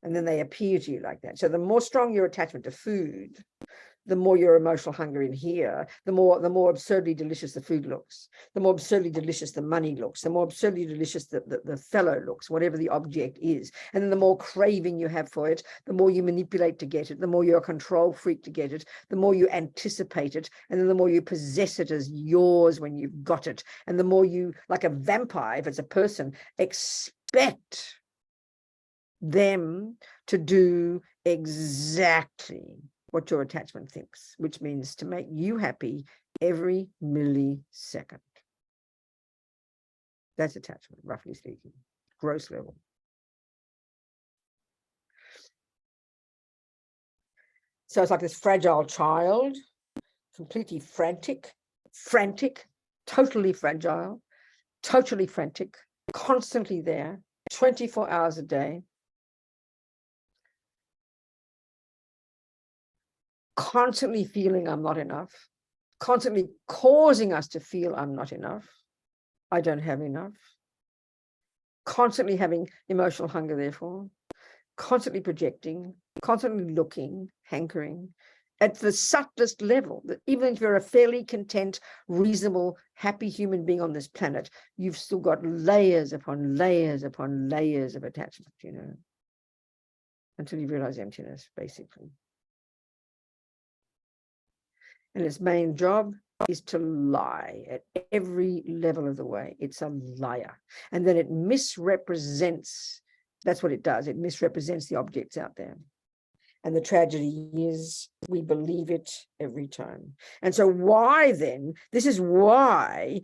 and then they appear to you like that. So the more strong your attachment to food, the more your emotional hunger in here, the more absurdly delicious the food looks, the more absurdly delicious the money looks, the more absurdly delicious the fellow looks, whatever the object is. And then the more craving you have for it, the more you manipulate to get it, the more you're a control freak to get it, the more you anticipate it, and then the more you possess it as yours when you've got it. And the more you, like a vampire, if it's a person, expect them to do exactly what your attachment thinks, which means to make you happy every millisecond. That's attachment, roughly speaking, gross level. So it's like this fragile child, completely frantic, totally fragile, totally frantic, constantly there, 24 hours a day. constantly feeling I'm not enough, constantly causing us to feel I'm not enough, I don't have enough, constantly having emotional hunger, therefore, constantly projecting, constantly looking, hankering, at the subtlest level, that even if you're a fairly content, reasonable, happy human being on this planet, you've still got layers upon layers upon layers of attachment, you know, until you realize emptiness, basically. And its main job is to lie at every level of the way. It's a liar. And then it misrepresents, that's what it does. It misrepresents the objects out there. And the tragedy is we believe it every time. And so why then, this is why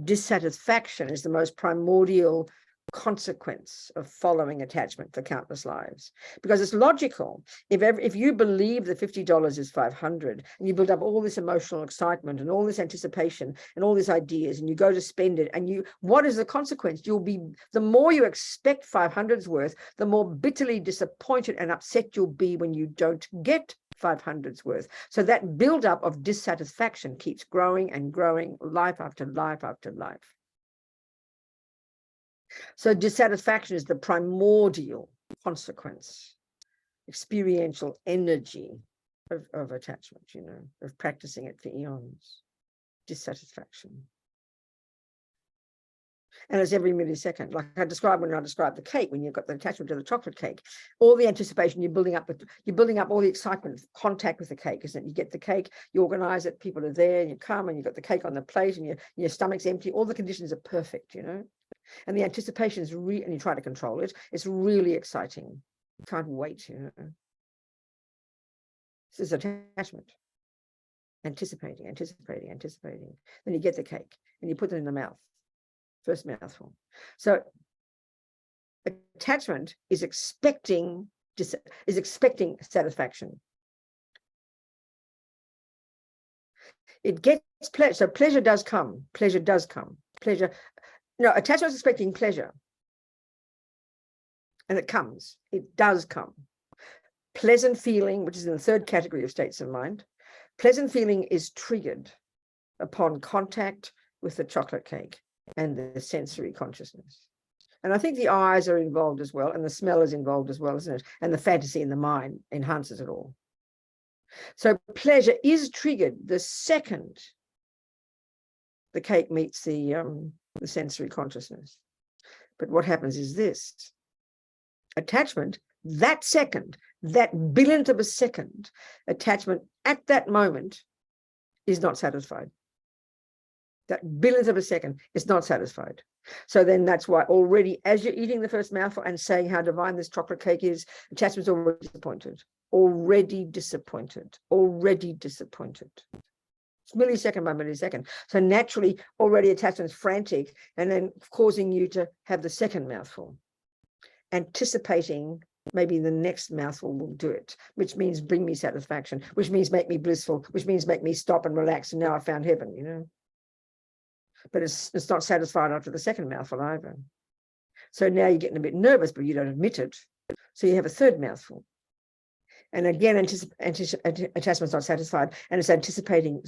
dissatisfaction is the most primordial consequence of following attachment for countless lives, because it's logical. If you believe that $50 is 500 and you build up all this emotional excitement and all this anticipation and all these ideas, and you go to spend it, and what is the consequence? You'll be, the more you expect 500's worth, the more bitterly disappointed and upset you'll be when you don't get 500's worth. So that buildup of dissatisfaction keeps growing and growing, life after life after life. So dissatisfaction is the primordial consequence, experiential energy of attachment, you know, of practicing it for eons. Dissatisfaction. And it's every millisecond. Like I described when I described the cake, when you've got the attachment to the chocolate cake, all the anticipation you're building up all the excitement, contact with the cake, isn't it? You get the cake, you organize it, people are there, and you come and you've got the cake on the plate, and your stomach's empty, all the conditions are perfect, you know. And the anticipation is and you try to control it. It's really exciting. You can't wait, you know. This is attachment. Anticipating. Then you get the cake and you put it in the mouth. First mouthful. So attachment is expecting satisfaction. It gets pleasure. So pleasure does come. No, attachment is expecting pleasure. And it comes. It does come. Pleasant feeling, which is in the third category of states of mind, pleasant feeling is triggered upon contact with the chocolate cake and the sensory consciousness. And I think the eyes are involved as well, and the smell is involved as well, isn't it? And the fantasy in the mind enhances it all. So pleasure is triggered the second the cake meets the sensory consciousness. But what happens is this: attachment, that second, that billionth of a second, attachment at that moment is not satisfied. That billionth of a second is not satisfied. So then that's why already, as you're eating the first mouthful and saying how divine this chocolate cake is, attachment's already disappointed. Already disappointed. It's millisecond by millisecond. So naturally, already attachment's frantic, and then causing you to have the second mouthful, anticipating maybe the next mouthful will do it, which means bring me satisfaction, which means make me blissful, which means make me stop and relax, and now I found heaven, you know. But it's not satisfied after the second mouthful either. So now you're getting a bit nervous, but you don't admit it. So you have a third mouthful. And again, attachment's not satisfied, and it's anticipating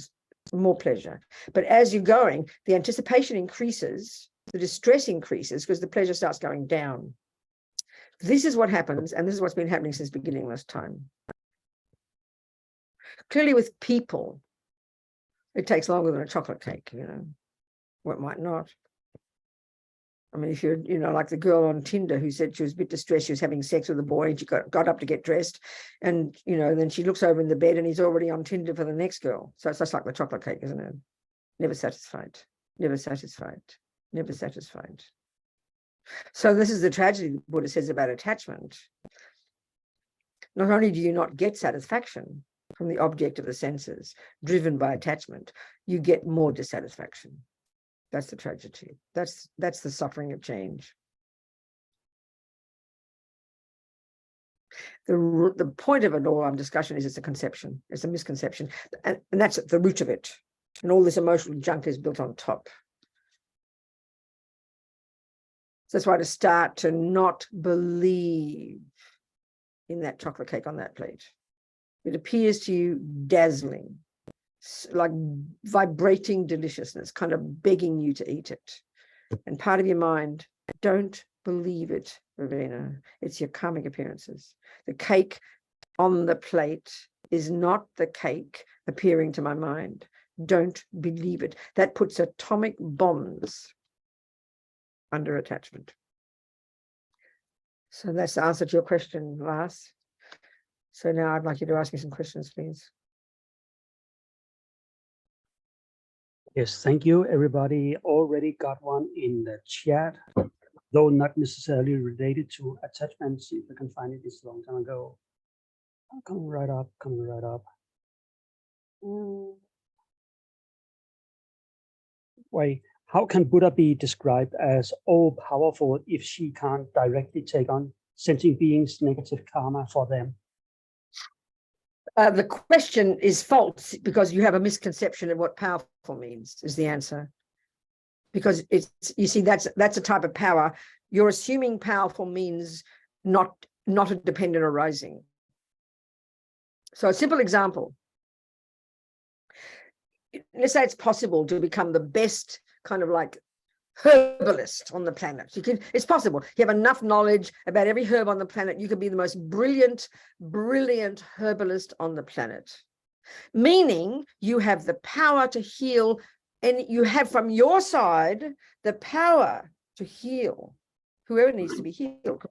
more pleasure. But as you're going, the anticipation increases, the distress increases, because the pleasure starts going down. This is what happens, and this is what's been happening since beginningless time. Clearly with people, it takes longer than a chocolate cake, you know. Well, it might not. I mean, if you're, you know, like the girl on Tinder who said she was a bit distressed, she was having sex with a boy, and she got up to get dressed, and, you know, then she looks over in the bed and he's already on Tinder for the next girl. So it's just like the chocolate cake, isn't it? Never satisfied. So this is the tragedy Buddha says about attachment. Not only do you not get satisfaction from the object of the senses driven by attachment, you get more dissatisfaction. That's the tragedy. That's the suffering of change. The point of it all, our discussion, is it's a conception. It's a misconception. And that's at the root of it. And all this emotional junk is built on top. So that's why to start to not believe in that chocolate cake on that plate. It appears to you dazzling, like vibrating deliciousness, kind of begging you to eat it. And part of your mind, don't believe it, Robina. It's your karmic appearances. The cake on the plate is not the cake appearing to my mind. Don't believe it. That puts atomic bombs under attachment. So that's the answer to your question, Lars. So now I'd like you to ask me some questions, please. Yes, thank you. Everybody already got one in the chat, though not necessarily related to attachment. See if I can find it. This long time ago. Coming right up, coming right up. Wait, how can Buddha be described as all powerful if she can't directly take on sentient beings' negative karma for them? The question is false because you have a misconception of what powerful means, is the answer. Because it's, you see, that's a type of power. You're assuming powerful means not a dependent arising. So a simple example. Let's say it's possible to become the best kind of like herbalist on the planet. It's possible. You have enough knowledge about every herb on the planet. You can be the most brilliant herbalist on the planet. Meaning you have the power to heal, and you have from your side the power to heal whoever needs to be healed.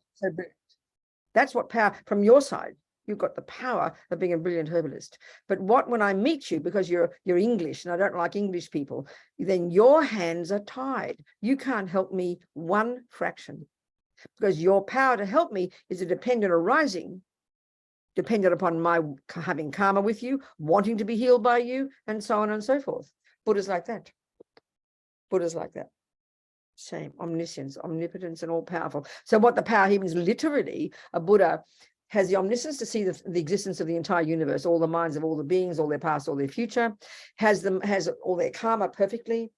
That's what power from your side. You've got the power of being a brilliant herbalist. But when I meet you, because you're English and I don't like English people, then your hands are tied. You can't help me one fraction, because your power to help me is a dependent arising, dependent upon my having karma with you, wanting to be healed by you, and so on and so forth. Buddha's like that. Buddha's like that. Same, omniscience, omnipotence, and all powerful. So what the power here means, literally, a Buddha has the omniscience to see the existence of the entire universe, all the minds of all the beings, all their past, all their future, has all their karma perfectly,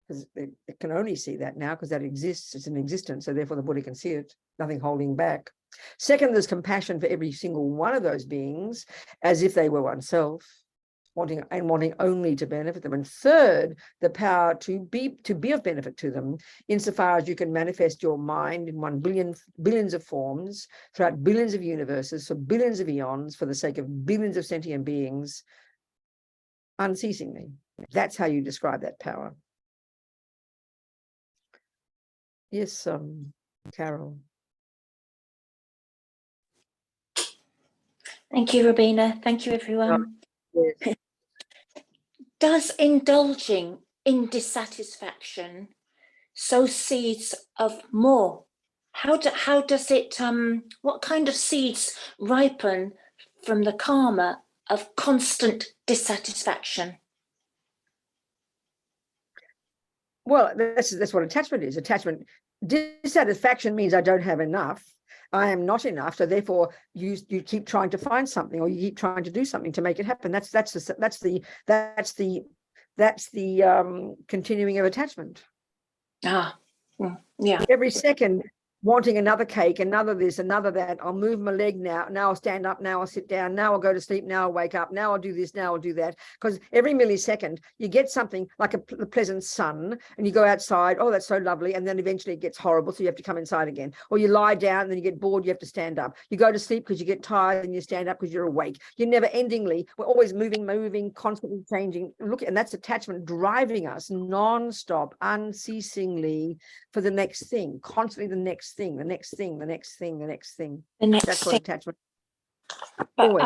because they can only see that now because that exists, it's an existence, so therefore the Buddha can see it, nothing holding back. Second, there's compassion for every single one of those beings as if they were oneself, wanting only to benefit them. And third, the power to be of benefit to them, insofar as you can manifest your mind in billions of forms throughout billions of universes for billions of eons for the sake of billions of sentient beings unceasingly. That's how you describe that power. Yes, Carol. Thank you, Robina. Thank you, everyone. Yes. Does indulging in dissatisfaction sow seeds of more? How does it, what kind of seeds ripen from the karma of constant dissatisfaction? Well, that's what attachment is. Attachment, dissatisfaction means I don't have enough. I am not enough. So therefore, you keep trying to find something, or you keep trying to do something to make it happen. That's the continuing of attachment. Yeah. Every second, wanting another cake, another this, another that. I'll move my leg now. Now I'll stand up. Now I'll sit down. Now I'll go to sleep. Now I'll wake up. Now I'll do this. Now I'll do that. Because every millisecond, you get something like a pleasant sun, and you go outside. Oh, that's so lovely. And then eventually it gets horrible, so you have to come inside again. Or you lie down, and then you get bored. You have to stand up. You go to sleep because you get tired, and you stand up because you're awake. You're never endingly. We're always moving, constantly changing. Look, and that's attachment driving us non-stop, unceasingly for the next thing, constantly the next thing, the next thing, the next thing, the next thing. That's what attachment. But, always.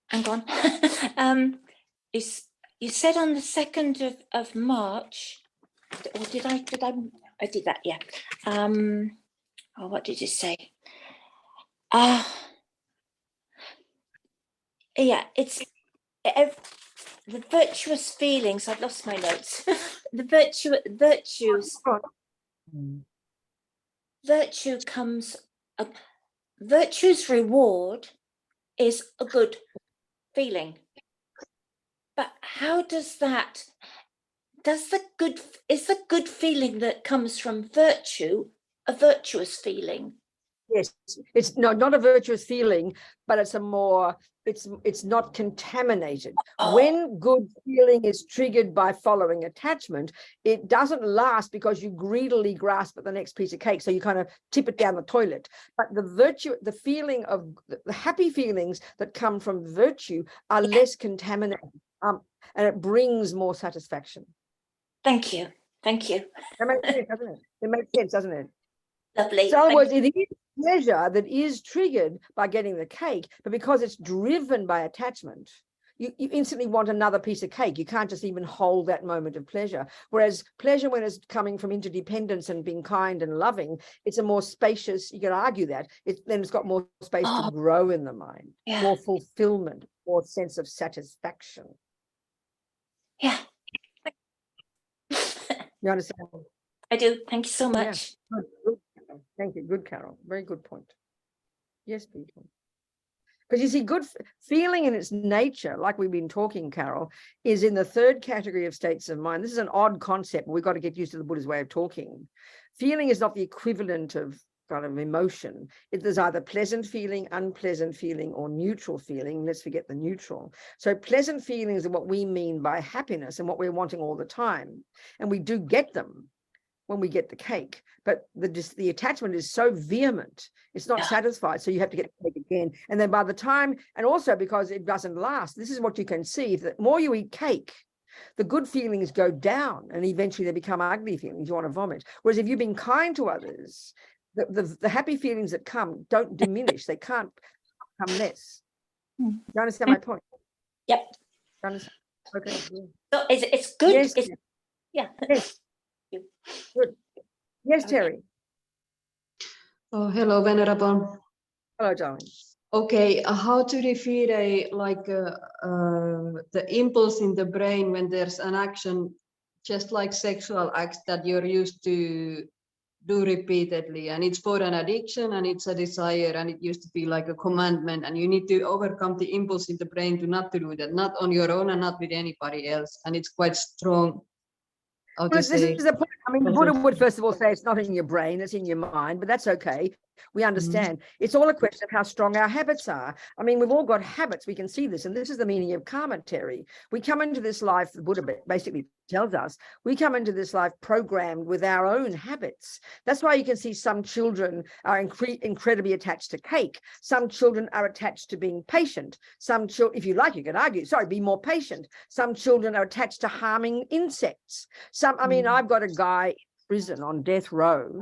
Hang on. You said on the 2nd of March, or did I did that, yeah. Oh, what did you say? Yeah, it's the virtuous feelings. I've lost my notes. Virtue comes, virtue's reward is a good feeling. But how does that, is the good feeling that comes from virtue a virtuous feeling? Yes, it's not a virtuous feeling, but it's a more, it's not contaminated. When good feeling is triggered by following attachment, it doesn't last because you greedily grasp at the next piece of cake. So you kind of tip it down the toilet. But the feeling of the happy feelings that come from virtue are less contaminated, and it brings more satisfaction. Thank you. Thank you. That makes sense, doesn't it? It makes sense, doesn't it? Lovely. So in other words, it is pleasure that is triggered by getting the cake, but because it's driven by attachment, you instantly want another piece of cake. You can't just even hold that moment of pleasure. Whereas pleasure, when it's coming from interdependence and being kind and loving, it's a more spacious, you can argue that, then it's got more space to grow in the mind, more fulfillment, more sense of satisfaction. Yeah. You understand? I do. Thank you so much. Yeah. Good. Thank you. Good, Carol. Very good point. Yes, people. Because you see, good feeling in its nature, like we've been talking, Carol, is in the third category of states of mind. This is an odd concept. We've got to get used to the Buddha's way of talking. Feeling is not the equivalent of kind of emotion. There's either pleasant feeling, unpleasant feeling, or neutral feeling. Let's forget the neutral. So pleasant feelings are what we mean by happiness and what we're wanting all the time. And we do get them when we get the cake, but the attachment is so vehement, it's not satisfied, so you have to get the cake again. And then by the time, and also because it doesn't last, this is what you can see, the more you eat cake, the good feelings go down, and eventually they become ugly feelings, you want to vomit. Whereas if you've been kind to others, the happy feelings that come don't diminish, they can't become less. Do you understand my point? Yep. Okay. So it's good. Yes. Yeah. Yes. Good. Yes, Terry. Oh, hello, Venerable. Hello, darling. Okay, how to defeat the impulse in the brain when there's an action, just like sexual acts that you're used to do repeatedly, and it's for an addiction and it's a desire, and it used to be like a commandment, and you need to overcome the impulse in the brain to not to do that, not on your own and not with anybody else, and it's quite strong. Well, this is the point. I mean, the Buddha would first of all say it's not in your brain, it's in your mind, but that's okay. We understand. It's all a question of how strong our habits are. I mean, we've all got habits. We can see this. And this is the meaning of karma, Terry. We come into this life, the Buddha basically tells us, we come into this life programmed with our own habits. That's why you can see some children are incredibly attached to cake. Some children are attached to being patient. Some children, if you like, you can argue, sorry, be more patient. Some children are attached to harming insects. I mean, I've got a guy in prison on death row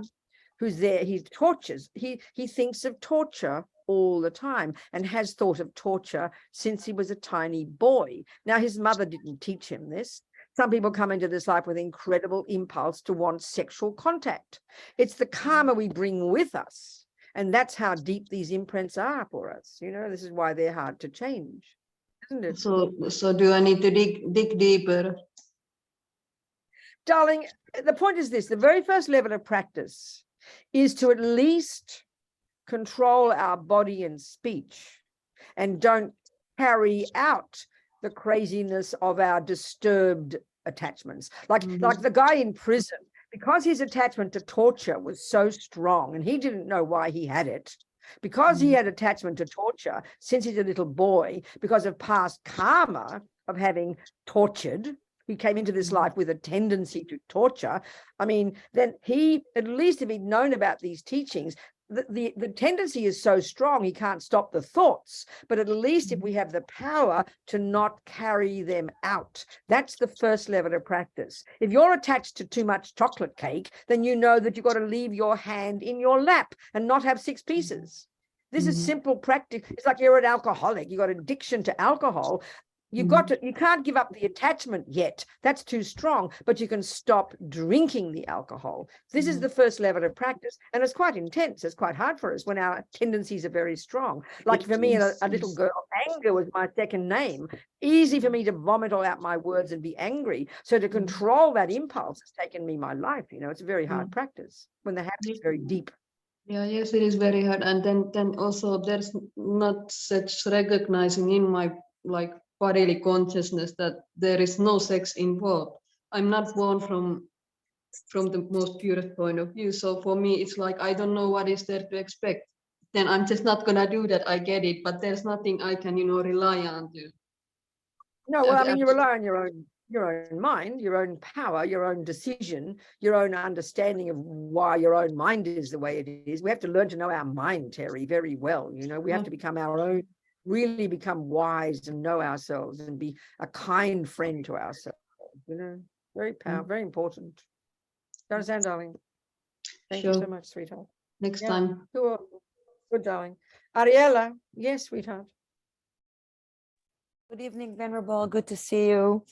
who's there, he tortures, he thinks of torture all the time and has thought of torture since he was a tiny boy. Now, his mother didn't teach him this. Some people come into this life with incredible impulse to want sexual contact. It's the karma we bring with us. And that's how deep these imprints are for us. You know, this is why they're hard to change, isn't it? So do I need to dig deeper? Darling, the point is this, the very first level of practice is to at least control our body and speech and don't carry out the craziness of our disturbed attachments. Like the guy in prison, because his attachment to torture was so strong and he didn't know why he had it, because he had attachment to torture since he's a little boy, because of past karma of having tortured, he came into this life with a tendency to torture. I mean, then he, at least if he'd known about these teachings, the tendency is so strong, he can't stop the thoughts. But at least if we have the power to not carry them out, that's the first level of practice. If you're attached to too much chocolate cake, then you know that you've got to leave your hand in your lap and not have 6 pieces. This is simple practice. It's like you're an alcoholic. You've got addiction to alcohol. You can't give up the attachment yet. That's too strong, but you can stop drinking the alcohol. This is the first level of practice. And it's quite intense. It's quite hard for us when our tendencies are very strong. Like for me, a little girl, anger was my second name. Easy for me to vomit all out my words and be angry. So to control that impulse has taken me my life. You know, it's a very hard practice when the habit is very deep. Yeah, yes, it is very hard. And then also there's not such recognizing in my bodily consciousness that there is no sex involved. I'm not born from the most purest point of view. So for me, it's like, I don't know what is there to expect. then I'm just not gonna do that. I get it, but there's nothing I can, rely on to. No, well, I mean, you rely on your own mind, your own power, your own decision, your own understanding of why your own mind is the way it is. We have to learn to know our mind, Terry, very well. We have to become our own, really become wise and know ourselves and be a kind friend to ourselves. Very powerful, very important. Do you understand, darling? Thank you so much, sweetheart. Next time. Cool. Good, darling. Ariella, yes, sweetheart. Good evening, Venerable. Good to see you.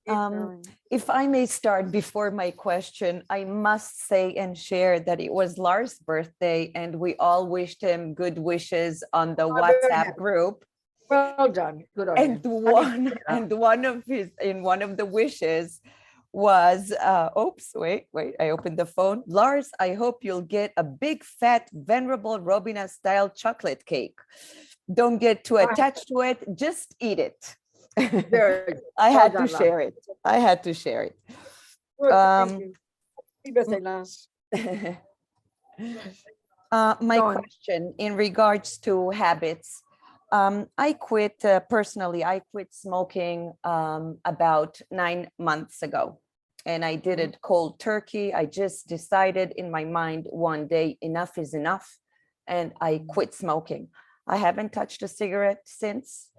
Yes, darling. If I may start before my question, I must say and share that it was Lars' birthday and we all wished him good wishes on the WhatsApp group. Well done. Good on And you. one of the wishes was, oops, wait, I opened the phone. Lars, I hope you'll get a big fat Venerable Robina style chocolate cake. Don't get too attached to it, just eat it. I had to share it. I had to share it. Good, thank you. Happy birthday, Lars. My question in regards to habits, I quit personally, I quit smoking about 9 months ago. And I did it cold turkey. I just decided in my mind one day, enough is enough. And I quit smoking. I haven't touched a cigarette since.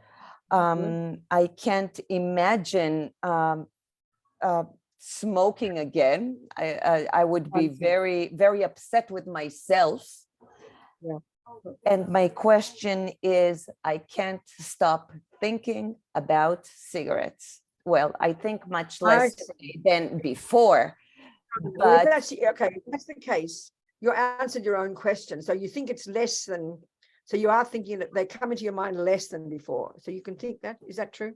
I can't imagine smoking again. I would be very, very upset with myself. Yeah. And my question is, I can't stop thinking about cigarettes. Well, I think much less than before. Well, But that's okay. If that's the case, you answered your own question. So you think it's less than. So you are thinking that they come into your mind less than before. So you can think that. Is that true?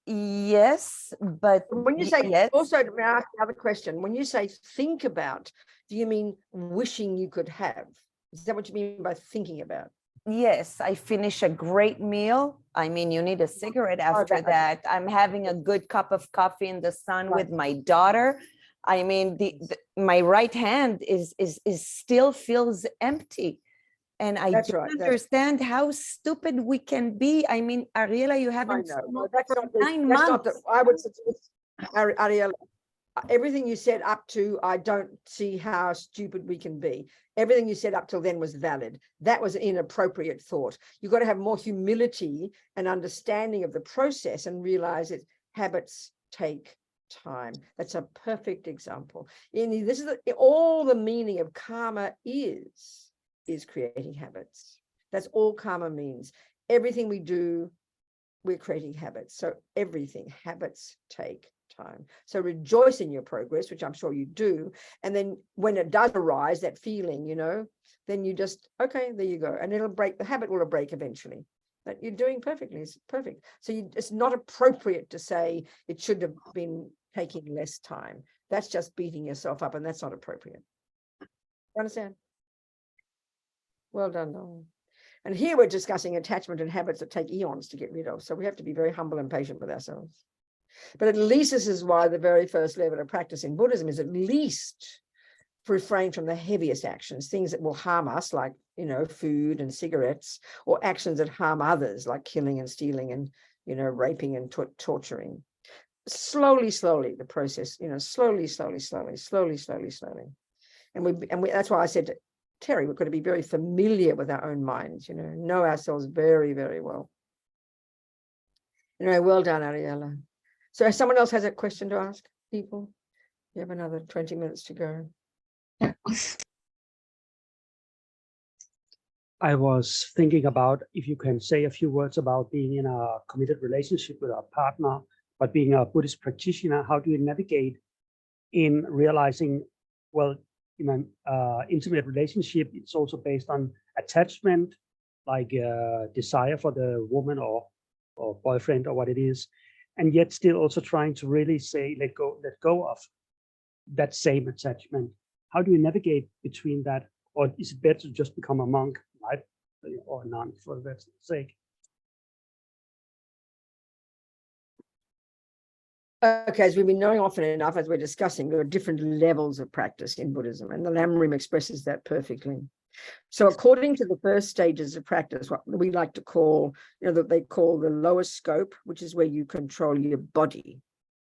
yes, but When you say, yes. also, may I ask another question? When you say think about, do you mean wishing you could have? Is that what you mean by thinking about? Yes, I finish a great meal. I mean, you need a cigarette after that. I'm having a good cup of coffee in the sun with my daughter. I mean, my right hand is still feels empty. And I don't understand how stupid we can be. I mean, Ariella, you haven't smoked for 9 months. I would say, Ariella, everything you said up to, I don't see how stupid we can be. Everything you said up till then was valid. That was an inappropriate thought. You've got to have more humility and understanding of the process and realize that habits take time. That's a perfect example. This is all the meaning of karma is creating habits. That's all karma means. Everything we do, we're creating habits. So everything, habits take time. So rejoice in your progress, which I'm sure you do. And then when it does arise, that feeling, then you just, okay, there you go. And it'll break, the habit will break eventually. But you're doing perfectly, it's perfect. So it's not appropriate to say it should have been taking less time. That's just beating yourself up, and that's not appropriate. You understand? Well done, darling. And here we're discussing attachment and habits that take eons to get rid of. So we have to be very humble and patient with ourselves. But at least this is why the very first level of practice in Buddhism is at least refrain from the heaviest actions, things that will harm us, like, food and cigarettes, or actions that harm others, like killing and stealing and, raping and torturing. Slowly, the process, slowly. And that's why I said to Terry, we've got to be very familiar with our own minds, know ourselves very, very well. Well done, Ariella. So if someone else has a question to ask people, you have another 20 minutes to go. I was thinking about if you can say a few words about being in a committed relationship with a partner, but being a Buddhist practitioner, how do you navigate in realizing, well, in an intimate relationship, it's also based on attachment, like desire for the woman or boyfriend or what it is, and yet still also trying to really say, let go of that same attachment. How do you navigate between that? Or is it better to just become a monk, right? Or nun, for that sake? Okay, as we've been knowing often enough, as we're discussing, there are different levels of practice in Buddhism, and the Lamrim expresses that perfectly. So according to the first stages of practice, what we like to call, that they call the lower scope, which is where you control your body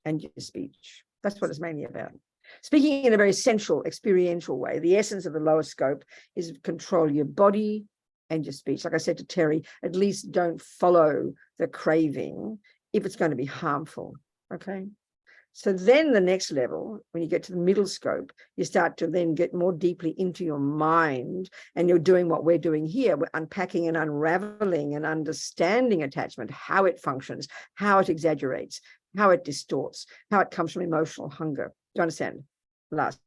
and your speech. That's what it's mainly about. Speaking in a very sensual, experiential way, the essence of the lower scope is control your body and your speech. Like I said to Terry, at least don't follow the craving if it's going to be harmful, okay? So then the next level, when you get to the middle scope, you start to then get more deeply into your mind, and you're doing what we're doing here. We're unpacking and unraveling and understanding attachment, how it functions, how it exaggerates, how it distorts, how it comes from emotional hunger. Do you understand? Last.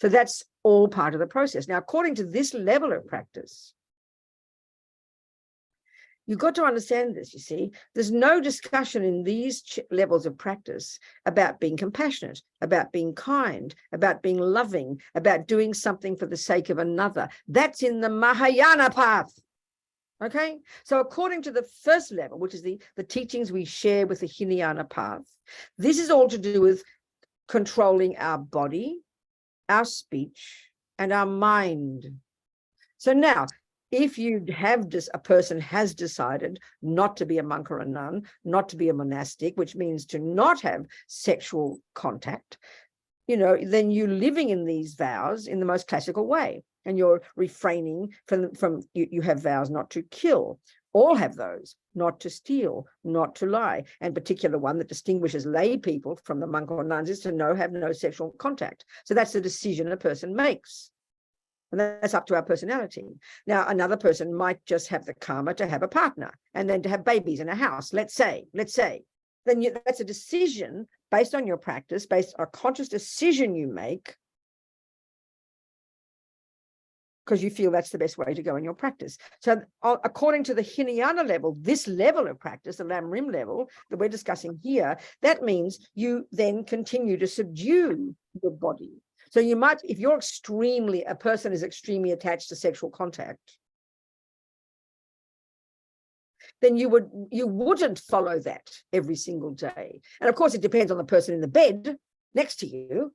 So that's all part of the process. Now, according to this level of practice, you've got to understand this, you see. There's no discussion in these levels of practice about being compassionate, about being kind, about being loving, about doing something for the sake of another. That's in the Mahayana path. Okay? So according to the first level, which is the teachings we share with the Hinayana path, this is all to do with controlling our body, our speech, and our mind. So now, if you have a person has decided not to be a monk or a nun, not to be a monastic, which means to not have sexual contact, then you're living in these vows in the most classical way, and you're refraining from you have vows not to kill. All have those: not to steal, not to lie. And particular one that distinguishes lay people from the monk or nuns is to have no sexual contact. So that's the decision a person makes. And that's up to our personality. Now, another person might just have the karma to have a partner and then to have babies in a house, let's say. Then that's a decision based on your practice, based on a conscious decision you make, because you feel that's the best way to go in your practice. So according to the Hinayana level, this level of practice, the Lam Rim level that we're discussing here, that means you then continue to subdue your body. So you might, if a person is extremely attached to sexual contact, then you wouldn't follow that every single day. And of course, it depends on the person in the bed next to you,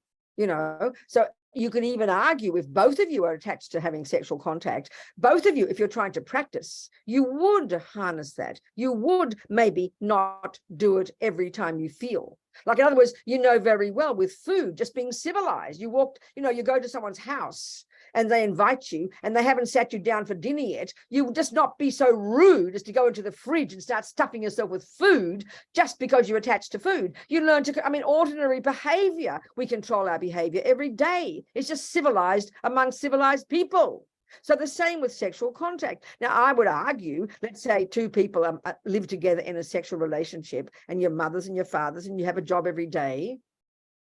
So you can even argue, if both of you are attached to having sexual contact, both of you, if you're trying to practice, you would harness that. You would maybe not do it every time you feel. Like, in other words, very well with food, just being civilized. You go to someone's house and they invite you and they haven't sat you down for dinner yet. You would just not be so rude as to go into the fridge and start stuffing yourself with food just because you're attached to food. You learn ordinary behavior. We control our behavior every day. It's just civilized among civilized people. So the same with sexual contact. Now, I would argue, let's say two people live together in a sexual relationship, and your mothers and your fathers, and you have a job every day.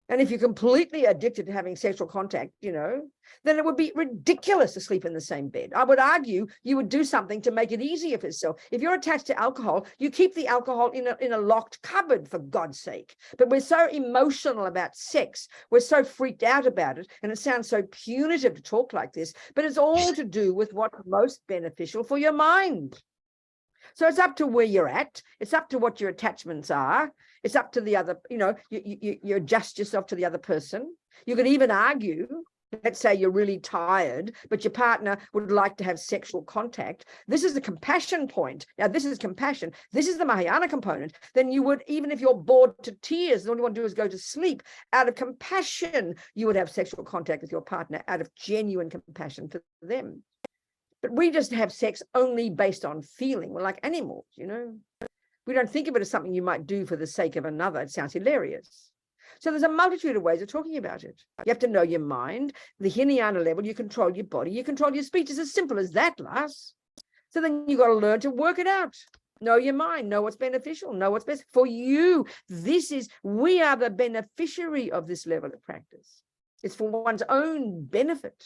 And if you're completely addicted to having sexual contact, then it would be ridiculous to sleep in the same bed. I would argue you would do something to make it easier for yourself. If you're attached to alcohol, you keep the alcohol in a locked cupboard, for God's sake. But we're so emotional about sex. We're so freaked out about it. And it sounds so punitive to talk like this, but it's all to do with what's most beneficial for your mind. So it's up to where you're at. It's up to what your attachments are. It's up to the other, you adjust yourself to the other person. You could even argue, let's say you're really tired, but your partner would like to have sexual contact. This is the compassion point. Now, this is compassion. This is the Mahayana component. Then you would, even if you're bored to tears, and all you want to do is go to sleep, out of compassion, you would have sexual contact with your partner out of genuine compassion for them. But we just have sex only based on feeling. We're like animals, We don't think of it as something you might do for the sake of another. It sounds hilarious. So there's a multitude of ways of talking about it. You have to know your mind. The Hinayana level, you control your body, you control your speech. It's as simple as that, Lars. So then you've got to learn to work it out. Know your mind, know what's beneficial, know what's best for you. We are the beneficiary of this level of practice. It's for one's own benefit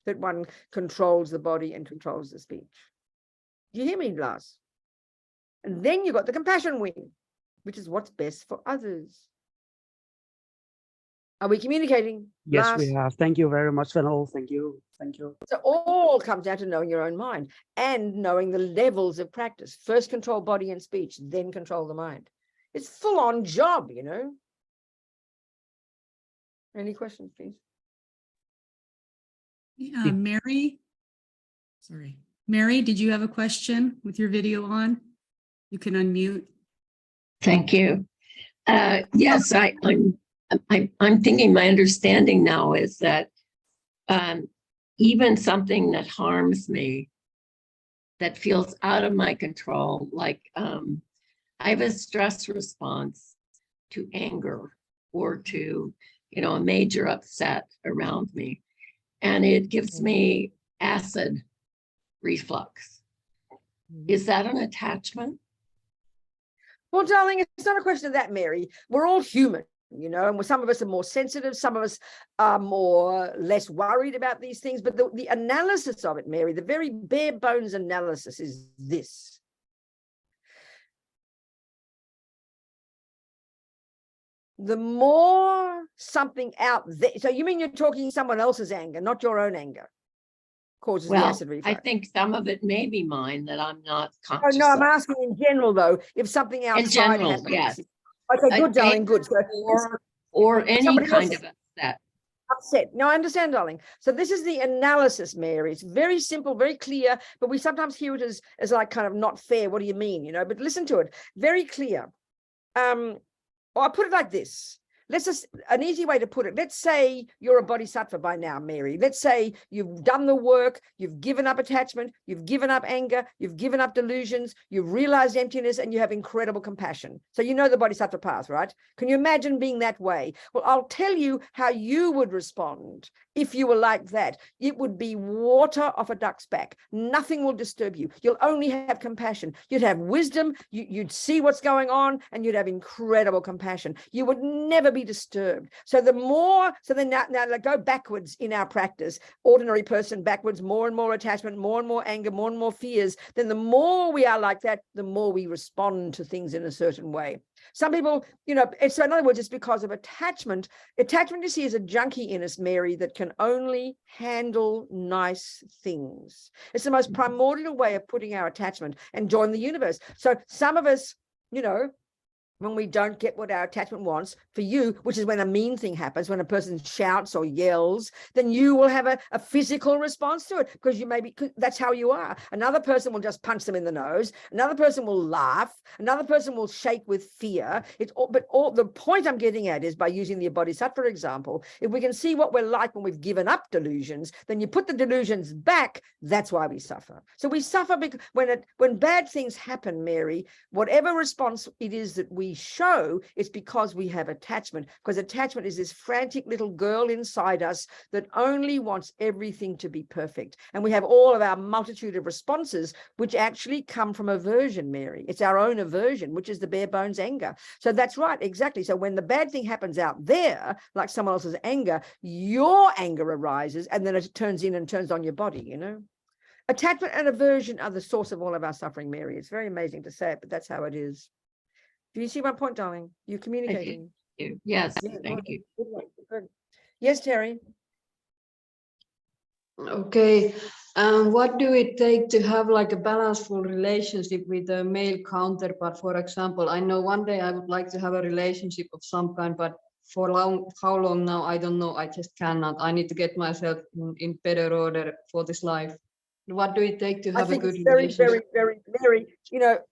that one controls the body and controls the speech. Do you hear me, Lars? And then you've got the compassion wing, which is what's best for others. Are we communicating? Yes, Lars? we have. Thank you very much, Venel. Thank you. So all comes down to knowing your own mind and knowing the levels of practice. First control body and speech, then control the mind. It's full-on job, Any questions, please? Mary, Sorry. Mary, did you have a question with your video on? You can unmute. Thank you. Yes, I'm thinking my understanding now is that even something that harms me, that feels out of my control, like I have a stress response to anger or to, a major upset around me, and it gives me acid reflux. Is that an attachment? Well, darling, it's not a question of that, Mary. We're all human, and some of us are more sensitive, some of us are less worried about these things. But the analysis of it, Mary, the very bare bones analysis is this. The more something out there, so you mean you're talking someone else's anger, not your own anger, causes the acid reflux? I think some of it may be mine that I'm not Oh, conscious no, I'm of. asking in general, though, if something outside general, happens. yes. Okay, good, darling, good. So Or any somebody kind else- of upset. upset. No, I understand, darling. So this is the analysis, Mary. It's very simple, very clear, but we sometimes hear it as like kind of not fair. What do you mean? But listen to it. Very clear. Or I'll put it like this. An easy way to put it. Let's say you're a bodhisattva by now, Mary. Let's say you've done the work, you've given up attachment, you've given up anger, you've given up delusions, you've realized emptiness, and you have incredible compassion. So you know the bodhisattva path, right? Can you imagine being that way? Well, I'll tell you how you would respond if you were like that. It would be water off a duck's back. Nothing will disturb you. You'll only have compassion. You'd have wisdom. You'd see what's going on, and you'd have incredible compassion. You would never be disturbed. So then now go backwards in our practice, ordinary person backwards, more and more attachment, more and more anger, more and more fears. Then the more we are like that, the more we respond to things in a certain way. Some people, so in other words, it's because of attachment. Attachment, you see, is a junkie in us, Mary, that can only handle nice things. It's the most primordial way of putting our attachment and join the universe. So some of us, when we don't get what our attachment wants, for you, which is when a mean thing happens, when a person shouts or yells, then you will have a physical response to it because that's how you are. Another person will just punch them in the nose. Another person will laugh. Another person will shake with fear. The point I'm getting at is by using the bodhisattva example, if we can see what we're like when we've given up delusions, then you put the delusions back. That's why we suffer. So we suffer because when bad things happen, Mary, whatever response it is that we show, it's because we have attachment, because attachment is this frantic little girl inside us that only wants everything to be perfect. And we have all of our multitude of responses, which actually come from aversion, Mary. It's our own aversion, which is the bare bones anger. So that's right, exactly. So when the bad thing happens out there, like someone else's anger, your anger arises, and then it turns on your body, Attachment and aversion are the source of all of our suffering, Mary. It's very amazing to say it, but that's how it is. Do you see my point, darling? You're communicating. Yes, Yeah, thank you. Good. Yes, Terry. Okay, what do it take to have like a balanced relationship with a male counterpart? For example, I know one day I would like to have a relationship of some kind, but for how long now, I don't know. I just cannot. I need to get myself in better order for this life. What do it take to have a good relationship? Very,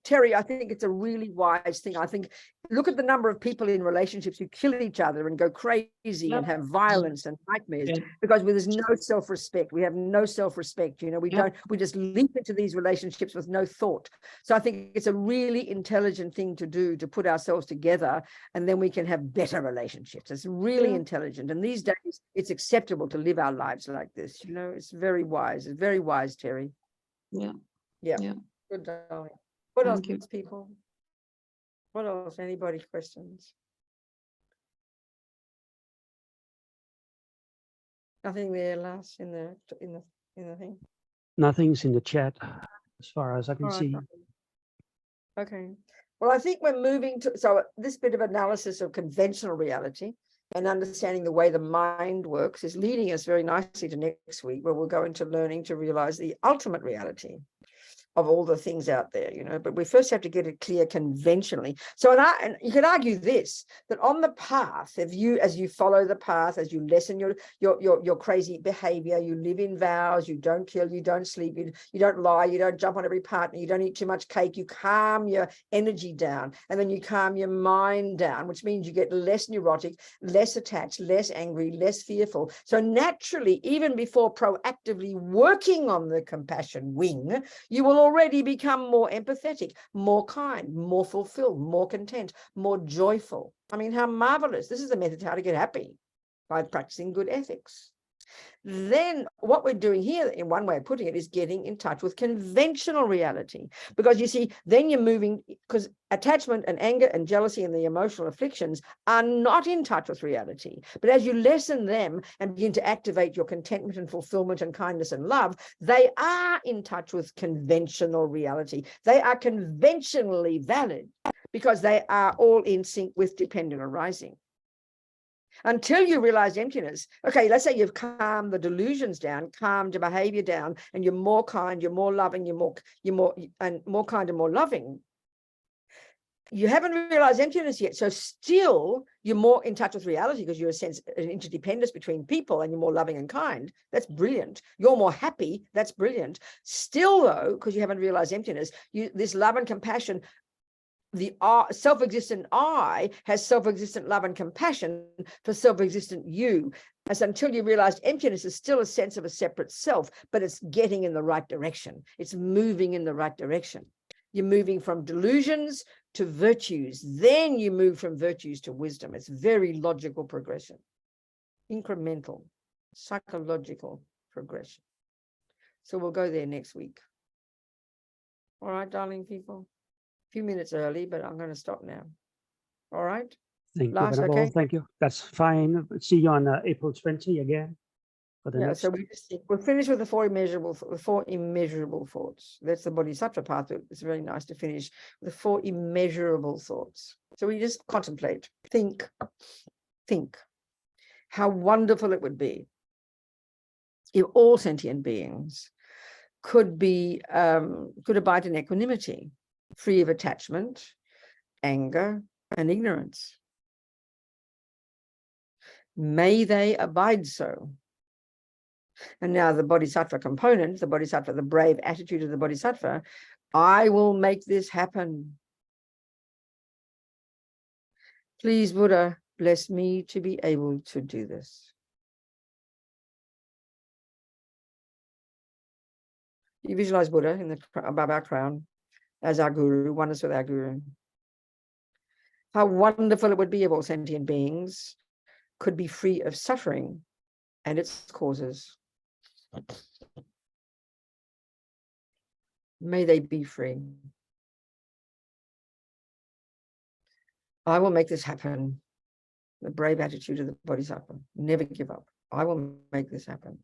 Terry, I think it's a really wise thing. I think, look at the number of people in relationships who kill each other and go crazy and have violence and nightmares because there's no self-respect. We have no self-respect. We just leap into these relationships with no thought. So I think it's a really intelligent thing to do, to put ourselves together, and then we can have better relationships. It's really intelligent. And these days it's acceptable to live our lives like this. It's very wise. It's very wise, Terry. Yeah. Good, darling. What else, people? What else? Anybody questions? Nothing there, Lars, in the thing. Nothing's in the chat as far as I can see. Okay. Well, I think we're moving to this bit of analysis of conventional reality and understanding the way the mind works is leading us very nicely to next week, where we'll go into learning to realize the ultimate reality. of all the things out there, you know, but we first have to get it clear conventionally. So, and you could argue this, that on the path, as you follow the path, as you lessen your crazy behavior, you live in vows, you don't kill, you don't sleep, you don't lie, you don't jump on every partner, you don't eat too much cake, you calm your energy down, and then you calm your mind down, which means you get less neurotic, less attached, less angry, less fearful. So naturally, even before proactively working on the compassion wing, you will already become more empathetic, more kind, more fulfilled, more content, more joyful. I mean, how marvelous. This is a method how to get happy, by practicing good ethics. Then what we're doing here, in one way of putting it, is getting in touch with conventional reality. Because you see, then you're moving, because attachment and anger and jealousy and the emotional afflictions are not in touch with reality. But as you lessen them and begin to activate your contentment and fulfillment and kindness and love, they are in touch with conventional reality. They are conventionally valid because they are all in sync with dependent arising. Until you realize emptiness, okay, let's say you've calmed the delusions down, calmed your behavior down, and you're more kind, you're more loving, you're more kind and more loving. You haven't realized emptiness yet. So still you're more in touch with reality because you're a sense of an interdependence between people and you're more loving and kind. That's brilliant. You're more happy. That's brilliant. Still though, because you haven't realized emptiness, this love and compassion, the self-existent I has self-existent love and compassion for self-existent you. As until you realize emptiness is still a sense of a separate self, but it's getting in the right direction. It's moving in the right direction. You're moving from delusions to virtues. Then you move from virtues to wisdom. It's very logical progression. Incremental, psychological progression. So we'll go there next week. All right, darling people. Few minutes early, but I'm going to stop now. All right. Thank Lars, you, okay? Thank you. That's fine. See you on April 20 again. For the next. So we'll finish with the four immeasurable thoughts. That's the bodhisattva path. It's very nice to finish with the four immeasurable thoughts. So we just contemplate, think how wonderful it would be if all sentient beings could abide in equanimity, free of attachment, anger, and ignorance. May they abide so. And now the bodhisattva component, the brave attitude of the bodhisattva, I will make this happen. Please, Buddha, bless me to be able to do this. You visualize Buddha above our crown as our guru, oneness with our guru. How wonderful it would be if all sentient beings could be free of suffering and its causes. May they be free. I will make this happen. The brave attitude of the bodhisattva. Never give up. I will make this happen.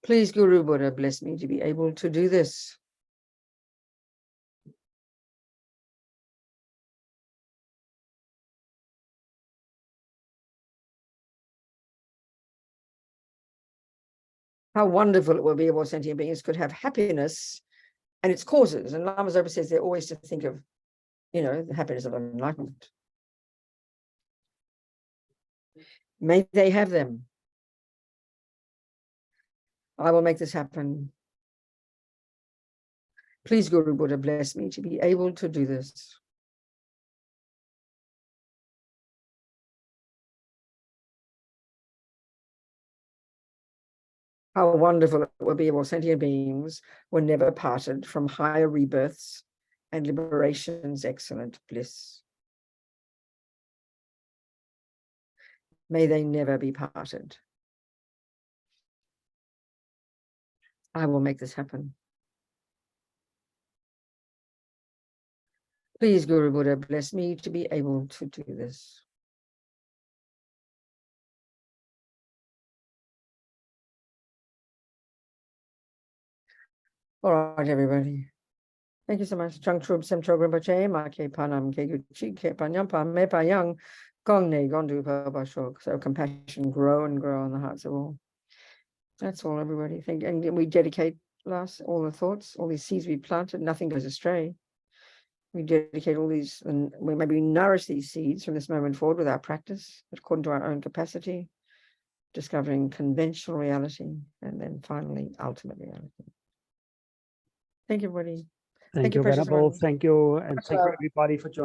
Please, Guru Buddha, bless me to be able to do this. How wonderful it will be if all sentient beings could have happiness and its causes. And Lama Zopa says they're always to think of, the happiness of enlightenment. May they have them. I will make this happen. Please, Guru Buddha, bless me to be able to do this. How wonderful it would be if all sentient beings were never parted from higher rebirths and liberation's excellent bliss. May they never be parted. I will make this happen. Please, Guru Buddha, bless me to be able to do this. All right, everybody. Thank you so much. Chung Trub Sem Chogram Bache, Ma Ke Panam Ke Guchi Ke Panyampa Me Pa Yang Gong Ne Gondu Pa Bashok. So compassion grow and grow in the hearts of all. That's all, everybody. And we dedicate last, all the thoughts, all these seeds we planted, nothing goes astray. We dedicate all these, and we maybe nourish these seeds from this moment forward with our practice, according to our own capacity, discovering conventional reality, and then finally ultimate reality. Thank you, everybody. Thank you, precious Venerable. one. Thank you, and Much thank you love. everybody for joining.